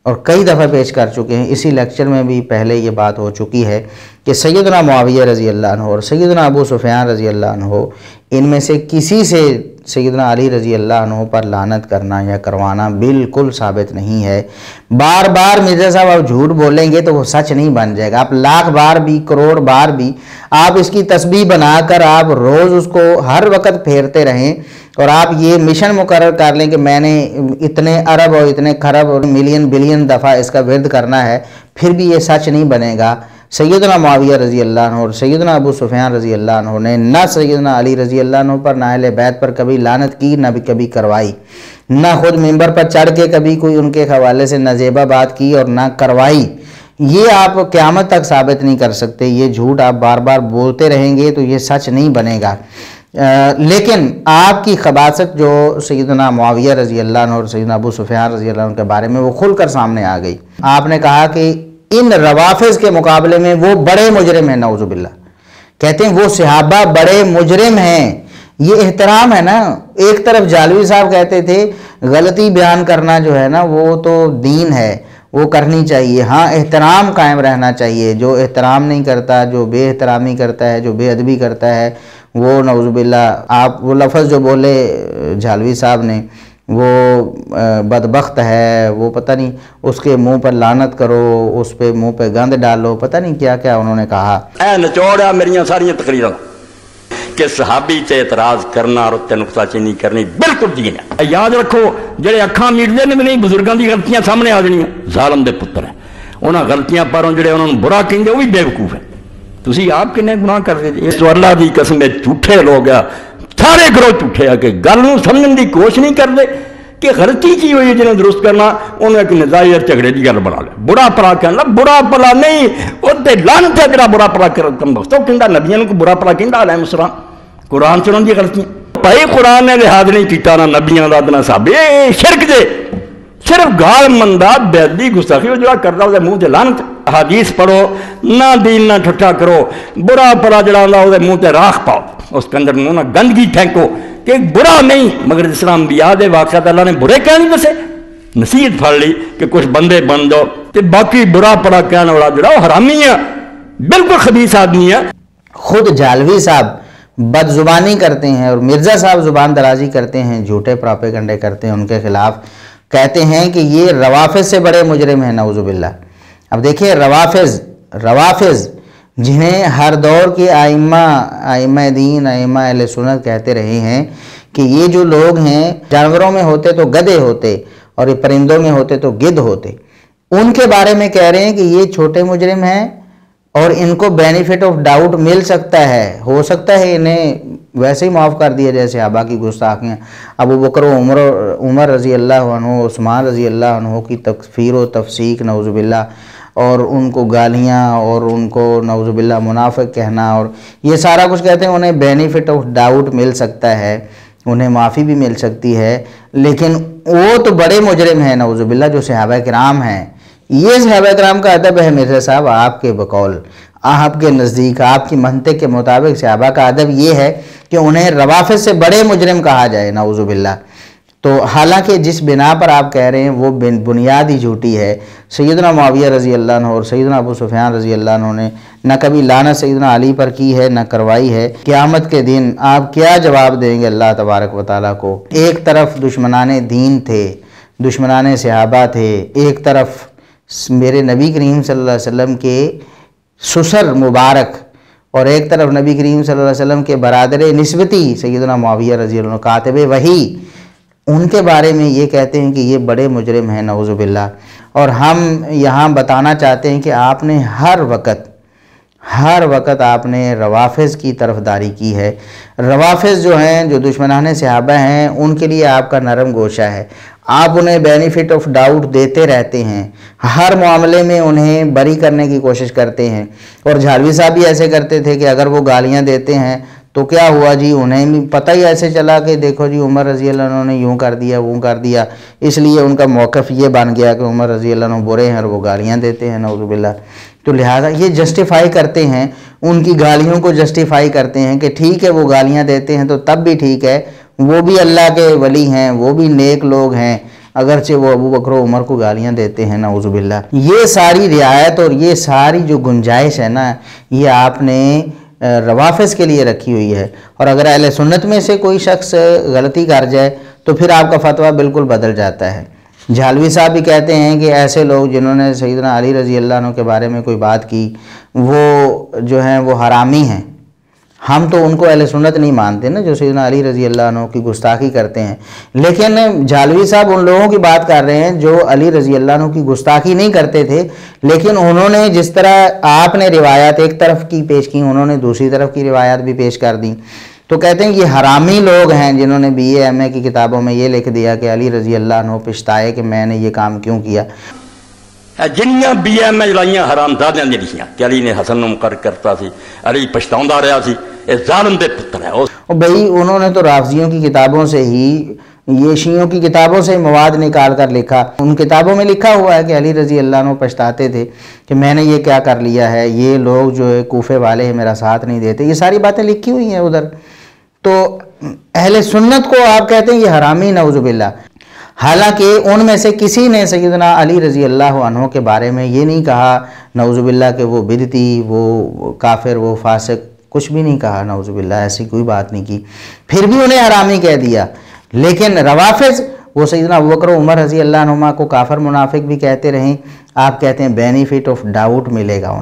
اور کئی دفعہ پیش کر چکے ہیں. اسی لیکچر میں بھی پہلے یہ بات ہو چکی ہے کہ سیدنا معاویہ رضی اللہ عنہ اور سیدنا ابو سفیان رضی اللہ عنہ, ان میں سے کسی سے سیدنا علی رضی اللہ عنہ پر لعنت کرنا یا کروانا بالکل ثابت نہیں ہے. بار بار مرزا صاحب آپ جھوٹ بولیں گے تو وہ سچ نہیں بن جائے گا. آپ لاکھ بار بھی, کروڑ بار بھی آپ اس کی تسبیح بنا کر آپ روز اس کو ہر وقت پھیرتے رہیں, اور آپ یہ مشن مقرر کر لیں کہ میں نے اتنے ارب اور اتنے کھرب اور ملین بلین دفعہ اس کا ورد کرنا ہے, پھر بھی یہ سچ نہیں بنے گا. سیدنا معاویہ رضی اللہ عنہ اور سیدنا ابو سفیان رضی اللہ عنہ نے نہ سیدنا علی رضی اللہ عنہ پر, نہ اہل بیت پر کبھی لعنت کی, نہ بھی کبھی کروائی, نہ خود ممبر پر چڑھ کے کبھی کوئی ان کے حوالے سے نازیبہ بات کی اور نہ کروائی. یہ آپ قیامت تک ثابت نہیں کر سکتے. یہ جھوٹ آپ بار بار بولتے رہیں گے تو یہ سچ نہیں بنے گا. لیکن آپ کی خباثت جو سیدنا معاویہ رضی اللہ عنہ اور سیدنا ابو سفیان رضی اللہ عنہ کے بارے میں وہ کھل کر سامنے آ گئی. آپ نے کہا کہ ان روافظ کے مقابلے میں وہ بڑے مجرم ہیں, نعوذ باللہ. کہتے ہیں وہ صحابہ بڑے مجرم ہیں. یہ احترام ہے نا. ایک طرف جالوی صاحب کہتے تھے غلطی بیان کرنا جو ہے نا وہ تو دین ہے, وہ کرنی چاہیے, ہاں احترام قائم رہنا چاہیے. جو احترام نہیں کرتا, جو بے احترامی کرتا ہے, جو بے ادبی کرتا ہے, وہ نعوذ باللہ. آپ وہ لفظ جو بولے جھالوی صاحب نے, وہ بدبخت ہے, وہ پتہ نہیں اس کے منہ پر لعنت کرو, اس پہ منہ پہ گند ڈالو, پتہ نہیں کیا کیا انہوں نے کہا. اے نچوڑا میریاں ساریاں تقریراں کہ صحابی تے اعتراض کرنا اور تے نقطہ چینی کرنی بالکل دین ہے. یاد رکھو جڑے اکھاں میٹدے نے نہیں, بزرگاں دی غلطیاں سامنے آ جانیاں, ظالم دے پتر ہیں. انہاں غلطیاں پروں جڑے انہوں نے برا کہندے وہ بھی بے وقوف ہیں. تسی آپ کنے گناہ کر دے جی. اس تو اللہ دی قسم ہے جھوٹے لوگ ہیں, سارے گروہ جھوٹے ہیں کہ گل نوں سمجھن دی کوشش نہیں کردے کہ غلطی کی ہوئی ہے جنہیں درست کرنا, انہوں ایک نظائر جھگڑے دی گل بنا لے. برا پلا کہنا, برا پلا نہیں, وہ تے لعنت ہے جڑا برا پلا کم بختو کہندا, نبیوں کو برا پلا کہندا علیہ السلام. قرآن چ انہاں دی غلطیاں بھائی قرآن نے لحاظ نہیں کیتا, نہ نبیاں دا نہ صحابے. شرک دے صرف گال مندہ بیدی گستاخی وہ جو کرتا ہے منہ تے لعنت حدیث پڑھو نہ دین نہ ٹھٹا کرو برا پڑا جڑا ہوتا ہے منہ تے راکھ پاؤ اس کے اندر نہ گندگی پھینکو کہ برا نہیں مگر جس طرح انبیاء دے واقعات اللہ نے برے کہہ نہیں دسے نصیحت پھڑ لی کہ کچھ بندے بن دو کہ باقی برا پڑا کہنے والا جڑا وہ حرامی ہے بالکل خبیث آدمی ہے. خود جالوی صاحب بد زبانی کرتے ہیں اور مرزا صاحب زبان درازی کرتے ہیں, جھوٹے پراپیگنڈے کرتے ہیں ان کے خلاف, کہتے ہیں کہ یہ روافظ سے بڑے مجرم ہیں نعوذ باللہ. اب دیکھیں روافظ جنہیں ہر دور کے ائمہ دین ائمہ اہل سنت کہتے رہے ہیں کہ یہ جو لوگ ہیں جانوروں میں ہوتے تو گدھے ہوتے اور یہ پرندوں میں ہوتے تو گدھ ہوتے, ان کے بارے میں کہہ رہے ہیں کہ یہ چھوٹے مجرم ہیں اور ان کو بینیفٹ آف ڈاؤٹ مل سکتا ہے, ہو سکتا ہے انہیں ویسے ہی معاف کر دیا جیسے صحابہ کی گستاخیاں, ابو بکر و عمر رضی اللہ عنہ, عثمان رضی اللہ عنہ کی تکفیر و تفسیق نعوذ باللہ, اور ان کو گالیاں اور ان کو نعوذ باللہ منافق کہنا اور یہ سارا کچھ کہتے ہیں انہیں بینیفٹ آف ڈاؤٹ مل سکتا ہے, انہیں معافی بھی مل سکتی ہے, لیکن وہ تو بڑے مجرم ہیں نعوذ باللہ جو صحابہ کرام ہیں. یہ صحابہ کرام کا ادب ہے مرزا صاحب آپ کے بقول, آپ کے نزدیک آپ کی منطق کے مطابق صحابہ کا ادب یہ ہے کہ انہیں روافظ سے بڑے مجرم کہا جائے نعوذ باللہ. تو حالانکہ جس بنا پر آپ کہہ رہے ہیں وہ بنیاد ہی جھوٹی ہے. سیدنا معاویہ رضی اللہ عنہ اور سیدنا ابو سفیان رضی اللہ عنہ نے نہ کبھی لعنت سیدنا علی پر کی ہے نہ کروائی ہے. قیامت کے دن آپ کیا جواب دیں گے اللہ تبارک و تعالیٰ کو؟ ایک طرف دشمنان دین تھے, دشمنان صحابہ تھے, ایک طرف میرے نبی کریم صلی اللہ علیہ وسلم کے سسر مبارک, اور ایک طرف نبی کریم صلی اللہ علیہ وسلم کے برادر نسبتی سیدنا معاویہ رضی اللہ عنہ کاتب وحی, ان کے بارے میں یہ کہتے ہیں کہ یہ بڑے مجرم ہیں نعوذ باللہ. اور ہم یہاں بتانا چاہتے ہیں کہ آپ نے ہر وقت آپ نے روافظ کی طرفداری کی ہے. روافظ جو ہیں جو دشمنان صحابہ ہیں ان کے لیے آپ کا نرم گوشہ ہے, آپ انہیں بینیفٹ آف ڈاؤٹ دیتے رہتے ہیں, ہر معاملے میں انہیں بری کرنے کی کوشش کرتے ہیں. اور جھالوی صاحب بھی ایسے کرتے تھے کہ اگر وہ گالیاں دیتے ہیں تو کیا ہوا جی, انہیں بھی پتہ ہی ایسے چلا کہ دیکھو جی عمر رضی اللہ عنہ نے یوں کر دیا وہ کر دیا, اس لیے ان کا موقف یہ بن گیا کہ عمر رضی اللہ عنہ برے ہیں اور وہ گالیاں دیتے ہیں نعوذ باللہ. تو لہٰذا یہ جسٹیفائی کرتے ہیں, ان کی گالیوں کو جسٹیفائی کرتے ہیں کہ ٹھیک ہے وہ گالیاں دیتے ہیں تو تب بھی ٹھیک ہے, وہ بھی اللہ کے ولی ہیں, وہ بھی نیک لوگ ہیں, اگرچہ وہ ابو بکر و عمر کو گالیاں دیتے ہیں نعوذ باللہ. یہ ساری رعایت اور یہ ساری جو گنجائش ہے نا یہ آپ نے روافظ کے لیے رکھی ہوئی ہے. اور اگر اہل سنت میں سے کوئی شخص غلطی کر جائے تو پھر آپ کا فتویٰ بالکل بدل جاتا ہے. جھالوی صاحب بھی کہتے ہیں کہ ایسے لوگ جنہوں نے سیدنا علی رضی اللہ عنہ کے بارے میں کوئی بات کی وہ جو ہیں وہ حرامی ہیں. ہم تو ان کو اہل سنت نہیں مانتے نا جو سیدنا علی رضی اللہ عنہ کی گستاخی کرتے ہیں, لیکن جھالوی صاحب ان لوگوں کی بات کر رہے ہیں جو علی رضی اللہ عنہ کی گستاخی نہیں کرتے تھے, لیکن انہوں نے جس طرح آپ نے روایات ایک طرف کی پیش کی انہوں نے دوسری طرف کی روایات بھی پیش کر دیں. تو کہتے ہیں یہ حرامی لوگ ہیں جنہوں نے BA MA کی کتابوں میں یہ لکھ دیا کہ علی رضی اللہ عنہ پچھتائے کہ میں نے یہ کام کیوں کیا. جنیاں BA MA لائیاں حرام زادیاں دی لکھیاں کہ علی نے حسن نو مقرر کرتا سی, علی پچھتاؤندا رہا سی, اے ظالم دے پتر ہے. اور بھئی انہوں نے تو رافضیوں کی کتابوں سے ہی, یہ شیعوں کی کتابوں سے مواد نکال کر لکھا. ان کتابوں میں لکھا ہوا ہے کہ علی رضی اللہ عنہ پچھتاتے تھے کہ میں نے یہ کیا کر لیا ہے, یہ لوگ جو ہے کوفے والے ہیں میرا ساتھ نہیں دیتے, یہ ساری باتیں لکھی ہوئی ہیں ادھر. تو اہل سنت کو آپ کہتے ہیں یہ حرامی نعوذ باللہ, حالانکہ ان میں سے کسی نے سیدنا علی رضی اللہ عنہ کے بارے میں یہ نہیں کہا نعوذ باللہ کہ وہ بدعتی, وہ کافر, وہ فاسق, کچھ بھی نہیں کہا نعوذ باللہ, ایسی کوئی بات نہیں کی, پھر بھی انہیں حرامی کہہ دیا. لیکن روافظ وہ سیدنا ابوبکر و عمر رضی اللہ عنہما کو کافر منافق بھی کہتے رہیں, آپ کہتے ہیں بینیفٹ آف ڈاؤٹ ملے گا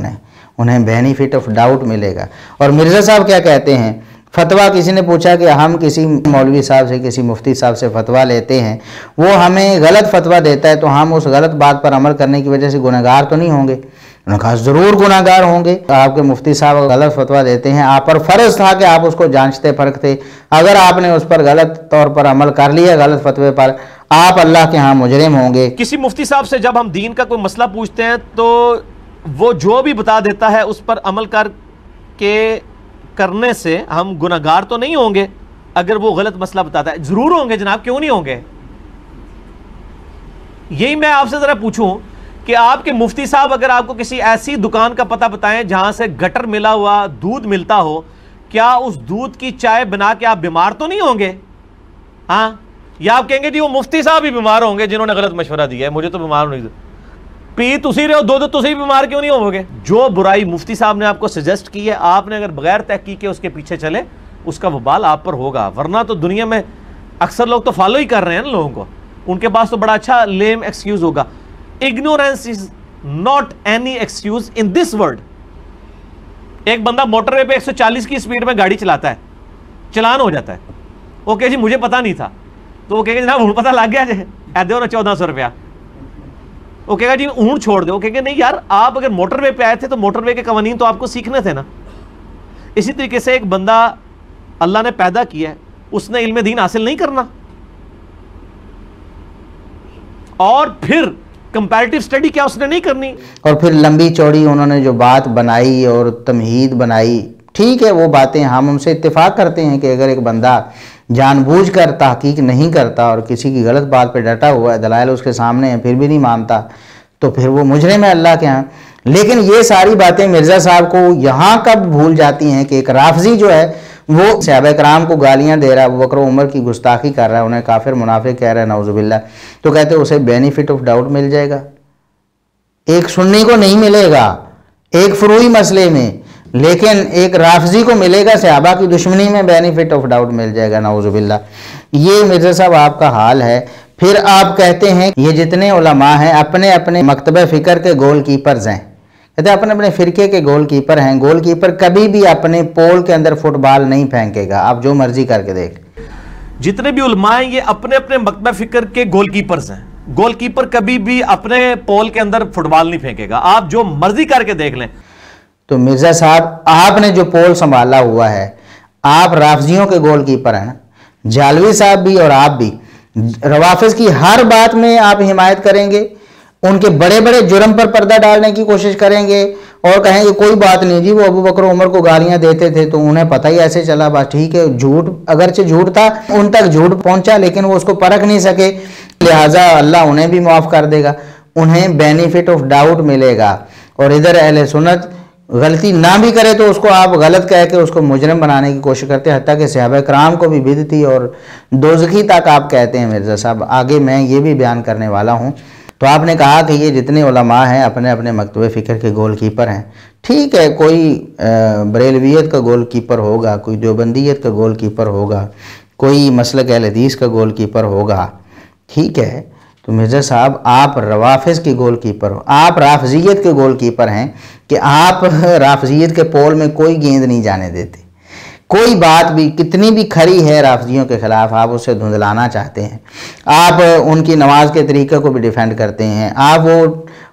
انہیں بینیفٹ آف ڈاؤٹ ملے گا. اور مرزا صاحب کیا کہتے ہیں, فتویٰ کسی نے پوچھا کہ ہم کسی مولوی صاحب سے کسی مفتی صاحب سے فتویٰ لیتے ہیں, وہ ہمیں غلط فتویٰ دیتا ہے تو ہم اس غلط بات پر عمل کرنے کی وجہ سے گناہگار تو نہیں ہوں گے؟ انہوں نے کہا ضرور گناہگار ہوں گے. آپ کے مفتی صاحب غلط فتویٰ دیتے ہیں, آپ پر فرض تھا کہ آپ اس کو جانچتے پرکھتے, اگر آپ نے اس پر غلط طور پر عمل کر لیا غلط فتوے پر, آپ اللہ کے ہاں مجرم ہوں گے. کسی مفتی صاحب سے جب ہم دین کا کوئی مسئلہ پوچھتے ہیں تو وہ جو بھی بتا دیتا ہے اس پر عمل کر کے کرنے سے ہم گناہگار تو نہیں ہوں گے؟ اگر وہ غلط مسئلہ بتاتا ہے ضرور ہوں گے جناب, کیوں نہیں ہوں گے؟ یہی میں آپ سے ذرا پوچھوں کہ آپ کے مفتی صاحب اگر آپ کو کسی ایسی دکان کا پتہ بتائیں جہاں سے گٹر ملا ہوا دودھ ملتا ہو، کیا اس دودھ کی چائے بنا کے آپ بیمار تو نہیں ہوں گے؟ ہاں، یا آپ کہیں گے جی وہ مفتی صاحب ہی بیمار ہوں گے جنہوں نے غلط مشورہ دیا ہے، مجھے تو بیمار نہیں پی تسی رہے ہو دودھ تسی بیمار کیوں نہیں ہو گے؟ جو برائی مفتی صاحب نے آپ کو سجیسٹ کی ہے، آپ نے اگر بغیر تحقیق کے اس کے پیچھے چلے، اس کا وبال آپ پر ہوگا، ورنہ تو دنیا میں اکثر لوگ تو فالو ہی کر رہے ہیں نا لوگوں کو، ان کے پاس تو بڑا اچھا لیم ایکسکیوز ہوگا۔ Ignorance is not any excuse in this world۔ ایک بندہ موٹر وے پہ 140 کی سپیڈ میں گاڑی چلاتا ہے، چلان ہو جاتا ہے، وہ کہے جی مجھے پتا نہیں تھا، تو وہ کہے گا جناب ہوں پتا لگ گیا جی ایدے ہونا 1400 روپیہ، وہ کہے گا جی ہوں چھوڑ دے، وہ کہے گا نہیں یار آپ اگر موٹر وے پہ آئے تھے تو موٹر وے کے قوانین تو آپ کو سیکھنے تھے نا۔ اسی طریقے سے ایک بندہ اللہ نے پیدا کیا ہے، اس نے علم دین حاصل نہیں کرنا، اور پھر کمپیریٹیو سٹڈی کیا اس نے نہیں کرنی؟ اور پھر لمبی چوڑی انہوں نے جو بات بنائی اور تمہید بنائی، ٹھیک ہے وہ باتیں ہم ان سے اتفاق کرتے ہیں کہ اگر ایک بندہ جان بوجھ کر تحقیق نہیں کرتا اور کسی کی غلط بات پہ ڈٹا ہوا ہے، دلائل اس کے سامنے ہیں پھر بھی نہیں مانتا، تو پھر وہ مجرم ہے اللہ کے ہاں۔ لیکن یہ ساری باتیں مرزا صاحب کو یہاں کب بھول جاتی ہیں کہ ایک رافضی جو ہے وہ صحابہ کرام کو گالیاں دے رہا ہے، ابو بکر و عمر کی گستاخی کر رہا ہے، انہیں کافر منافق کہہ رہا ہے، نعوذ باللہ، تو کہتے ہیں اسے بینیفٹ آف ڈاؤٹ مل جائے گا۔ ایک سنی کو نہیں ملے گا ایک فروعی مسئلے میں، لیکن ایک رافضی کو ملے گا صحابہ کی دشمنی میں بینیفٹ آف ڈاؤٹ مل جائے گا، نعوذ باللہ۔ یہ مرزا صاحب آپ کا حال ہے۔ پھر آپ کہتے ہیں یہ جتنے علماء ہیں اپنے اپنے مکتبہ فکر کے گول کیپرز ہیں، کہتے ہیں اپنے اپنے فرقے کے گول کیپر ہیں، گول کیپر کبھی بھی اپنے پول کے اندر فٹ بال نہیں پھینکے گا، آپ جو مرضی کر کے دیکھ۔ جتنے بھی علماء ہیں یہ اپنے اپنے مکتبہ فکر کے گول کیپرز ہیں، گول کیپر کبھی بھی اپنے پول کے اندر فٹ بال نہیں پھینکے گا، آپ جو مرضی کر کے دیکھ لیں۔ تو مرزا صاحب آپ نے جو پول سنبھالا ہوا ہے، آپ رافضیوں کے گول کیپر ہیں نا، جالوی صاحب بھی اور آپ بھی روافظ کی ہر بات میں آپ حمایت کریں گے، ان کے بڑے بڑے جرم پر پردہ ڈالنے کی کوشش کریں گے اور کہیں گے کوئی بات نہیں جی وہ ابو بکر و عمر کو گالیاں دیتے تھے تو انہیں پتہ ہی ایسے چلا، بس ٹھیک ہے، جھوٹ اگرچہ جھوٹ تھا ان تک جھوٹ پہنچا لیکن وہ اس کو پرکھ نہیں سکے، لہٰذا اللہ انہیں بھی معاف کر دے گا، انہیں بینیفٹ آف ڈاؤٹ ملے گا۔ اور ادھر اہل سنت غلطی نہ بھی کرے تو اس کو آپ غلط کہہ کے اس کو مجرم بنانے کی کوشش کرتے ہیں، حتیٰ کہ صحابہ کرام کو بھی بدعتی اور دوزخی تک آپ کہتے ہیں۔ مرزا صاحب آگے میں یہ بھی بیان کرنے والا ہوں۔ تو آپ نے کہا کہ یہ جتنے علماء ہیں اپنے اپنے مکتبہ فکر کے گول کیپر ہیں، ٹھیک ہے، کوئی بریلویت کا گول کیپر ہوگا، کوئی دیوبندیت کا گول کیپر ہوگا، کوئی مسلک اہل حدیث کا گول کیپر ہوگا، ٹھیک ہے، تو مرزا صاحب آپ روافظ کے گول کیپر ہو، آپ رافضیت کے گول کیپر ہیں کہ آپ رافضیت کے پول میں کوئی گیند نہیں جانے دیتے، کوئی بات بھی کتنی بھی کھری ہے رافضیوں کے خلاف آپ اسے دھندلانا چاہتے ہیں، آپ ان کی نماز کے طریقے کو بھی ڈیفینڈ کرتے ہیں، آپ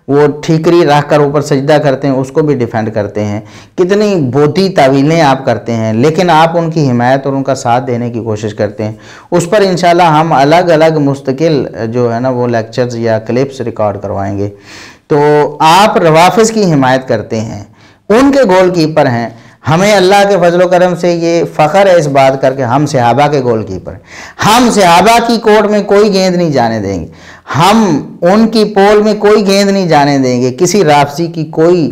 وہ ٹھیکری رکھ کر اوپر سجدہ کرتے ہیں اس کو بھی ڈیفینڈ کرتے ہیں، کتنی بوتی تعویلیں آپ کرتے ہیں، لیکن آپ ان کی حمایت اور ان کا ساتھ دینے کی کوشش کرتے ہیں۔ اس پر انشاءاللہ ہم الگ الگ مستقل جو ہے نا وہ لیکچرز یا کلپس ریکارڈ کروائیں گے۔ تو آپ روافظ کی حمایت کرتے ہیں، ان کے گول کیپر ہیں، ہمیں اللہ کے فضل و کرم سے یہ فخر ہے اس بات کر کے ہم صحابہ کے گول کیپر ہیں، ہم صحابہ کی کورٹ میں کوئی گیند نہیں جانے دیں گے، ہم ان کی پول میں کوئی گیند نہیں جانے دیں گے، کسی رافضی کی کوئی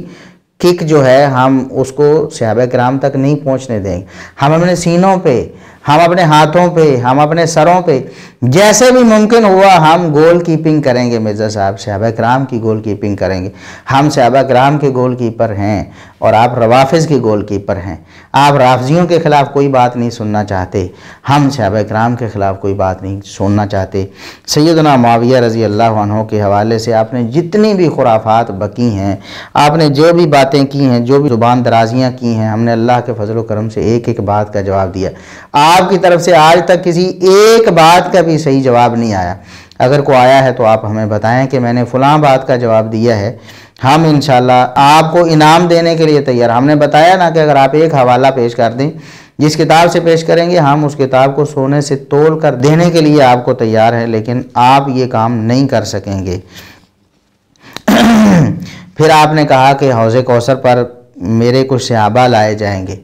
کک جو ہے ہم اس کو صحابہ کرام تک نہیں پہنچنے دیں گے، ہم اپنے سینوں پہ، ہم اپنے ہاتھوں پہ، ہم اپنے سروں پہ جیسے بھی ممکن ہوا ہم گول کیپنگ کریں گے۔ مرزا صاحب صحابہ کرام کی گول کیپنگ کریں گے، ہم صحابہ کرام کے گول کیپر ہیں اور آپ روافظ کے گول کیپر ہیں، آپ رافضیوں کے خلاف کوئی بات نہیں سننا چاہتے، ہم صحابہ کرام کے خلاف کوئی بات نہیں سننا چاہتے۔ سیدنا معاویہ رضی اللہ عنہ کے حوالے سے آپ نے جتنی بھی خرافات بکی ہیں، آپ نے جو بھی باتیں کی ہیں، جو بھی زبان درازیاں کی ہیں، ہم نے اللہ کے فضل و کرم سے ایک ایک بات کا جواب دیا۔ آپ کی طرف سے آج تک کسی ایک بات کا بھی صحیح جواب نہیں آیا، اگر کوئی آیا ہے تو آپ ہمیں بتائیں کہ میں نے فلاں بات کا جواب دیا ہے، ہم انشاءاللہ آپ کو انعام دینے کے لیے تیار۔ ہم نے بتایا نا کہ اگر آپ ایک حوالہ پیش کر دیں جس کتاب سے پیش کریں گے ہم اس کتاب کو سونے سے تول کر دینے کے لیے آپ کو تیار ہیں، لیکن آپ یہ کام نہیں کر سکیں گے۔ پھر آپ نے کہا کہ حوض کوثر پر میرے کچھ صحابہ لائے جائیں گے،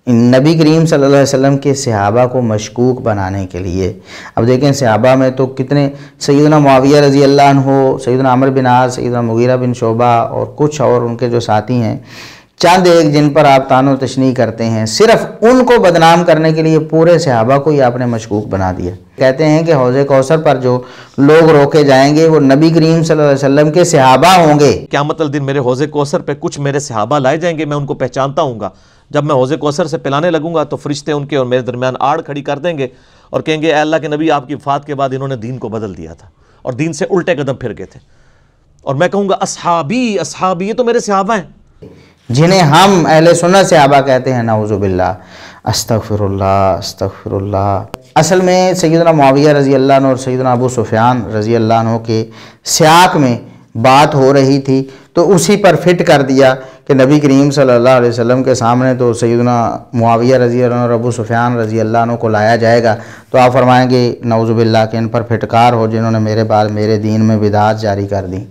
نبی کریم صلی اللہ علیہ وسلم کے صحابہ کو مشکوک بنانے کے لیے۔ اب دیکھیں صحابہ میں تو کتنے، سیدنا معاویہ رضی اللہ عنہ، سیدنا عمرو بن عاص، سیدنا مغیرہ بن شعبہ اور کچھ اور ان کے جو ساتھی ہیں، چند ایک جن پر آپ طعن و تشنیع کرتے ہیں، صرف ان کو بدنام کرنے کے لیے پورے صحابہ کو ہی آپ نے مشکوک بنا دیا۔ کہتے ہیں کہ حوض کوثر پر جو لوگ روکے جائیں گے وہ نبی کریم صلی اللہ علیہ وسلم کے صحابہ ہوں گے۔ قیامت الدین میرے حوض کوثر پہ کچھ میرے صحابہ لائے جائیں گے، میں ان کو پہچانتا ہوں گا۔ جب میں حوض کوثر سے پلانے لگوں گا تو فرشتے ان کے اور میرے درمیان آڑ کھڑی کر دیں گے اور کہیں گے اے اللہ کے نبی، آپ کی وفات کے بعد انہوں نے دین کو بدل دیا تھا اور دین سے الٹے قدم پھر گئے تھے، اور میں کہوں گا اصحابی اصحابی، یہ تو میرے صحابہ ہیں جنہیں ہم اہل سنت صحابہ کہتے ہیں۔ نعوذ باللہ، استغفر اللہ استغفر اللہ۔ اصل میں سیدنا معاویہ رضی اللہ عنہ اور سیدنا ابو سفیان رضی اللہ عنہ کے سیاق میں بات ہو رہی تھی، تو اسی پر فٹ کر دیا کہ نبی کریم صلی اللہ علیہ وسلم کے سامنے تو سیدنا معاویہ رضی اللہ عنہ اور ابو سفیان رضی اللہ عنہ کو لایا جائے گا، تو آپ فرمائیں گے نعوذ باللہ کہ ان پر پھٹکار ہو جنہوں نے میرے بعد میرے دین میں بدعات جاری کر دیں،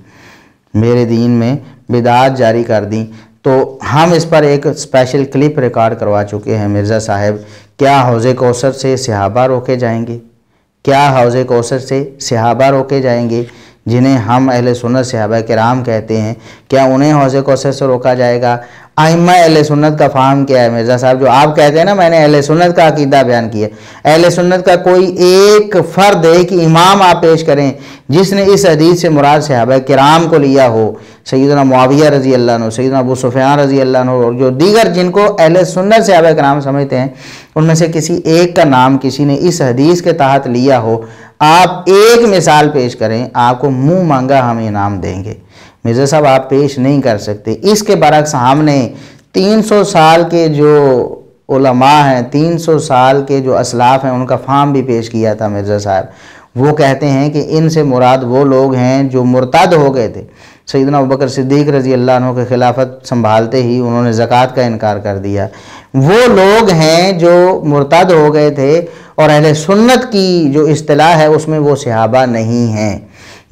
میرے دین میں بدعات جاری کر دیں۔ تو ہم اس پر ایک اسپیشل کلپ ریکارڈ کروا چکے ہیں۔ مرزا صاحب، کیا حوض کوثر سے صحابہ روکے جائیں گے؟ کیا حوض کوثر سے صحابہ روکے جائیں گے جنہیں ہم اہل سنت صحابہ کرام کہتے ہیں؟ کیا انہیں حوض کوثر سے روکا جائے گا؟ ائمہ اہل سنت کا فہم کیا ہے مرزا صاحب؟ جو آپ کہتے ہیں نا میں نے اہل سنت کا عقیدہ بیان کیا، اہل سنت کا کوئی ایک فرد، ایک امام آپ پیش کریں جس نے اس حدیث سے مراد صحابہ کرام کو لیا ہو، سیدنا معاویہ رضی اللہ عنہ، سیدنا ابو سفیان رضی اللہ عنہ اور جو دیگر جن کو اہل سنت صحابہ کرام سمجھتے ہیں، ان میں سے کسی ایک کا نام کسی نے اس حدیث کے تحت لیا ہو، آپ ایک مثال پیش کریں، آپ کو منہ مانگا ہم انعام دیں گے۔ مرزا صاحب آپ پیش نہیں کر سکتے۔ اس کے برعکس ہم نے 300 سال کے جو علماء ہیں، 300 سال کے جو اسلاف ہیں، ان کا فہم بھی پیش کیا تھا مرزا صاحب۔ وہ کہتے ہیں کہ ان سے مراد وہ لوگ ہیں جو مرتد ہو گئے تھے۔ سیدنا ابوبکر صدیق رضی اللہ عنہ کے خلافت سنبھالتے ہی انہوں نے زکوٰۃ کا انکار کر دیا۔ وہ لوگ ہیں جو مرتد ہو گئے تھے، اور اہل سنت کی جو اصطلاح ہے اس میں وہ صحابہ نہیں ہیں۔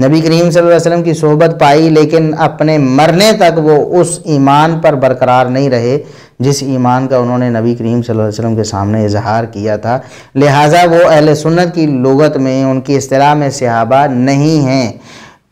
نبی کریم صلی اللہ علیہ وسلم کی صحبت پائی لیکن اپنے مرنے تک وہ اس ایمان پر برقرار نہیں رہے جس ایمان کا انہوں نے نبی کریم صلی اللہ علیہ وسلم کے سامنے اظہار کیا تھا، لہٰذا وہ اہل سنت کی لغت میں، ان کی اصطلاح میں صحابہ نہیں ہیں۔